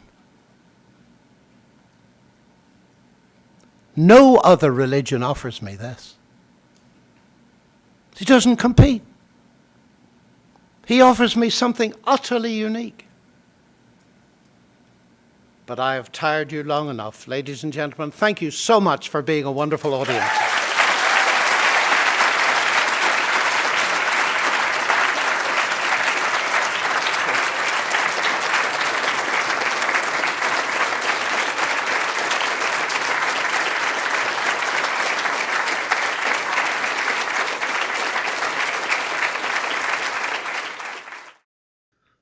No other religion offers me this. He doesn't compete. He offers me something utterly unique. But I have tired you long enough. Ladies and gentlemen, thank you so much for being a wonderful audience.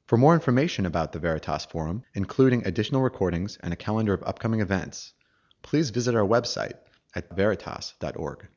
For more information about the Veritas Forum, including additional recordings and a calendar of upcoming events, please visit our website at veritas.org.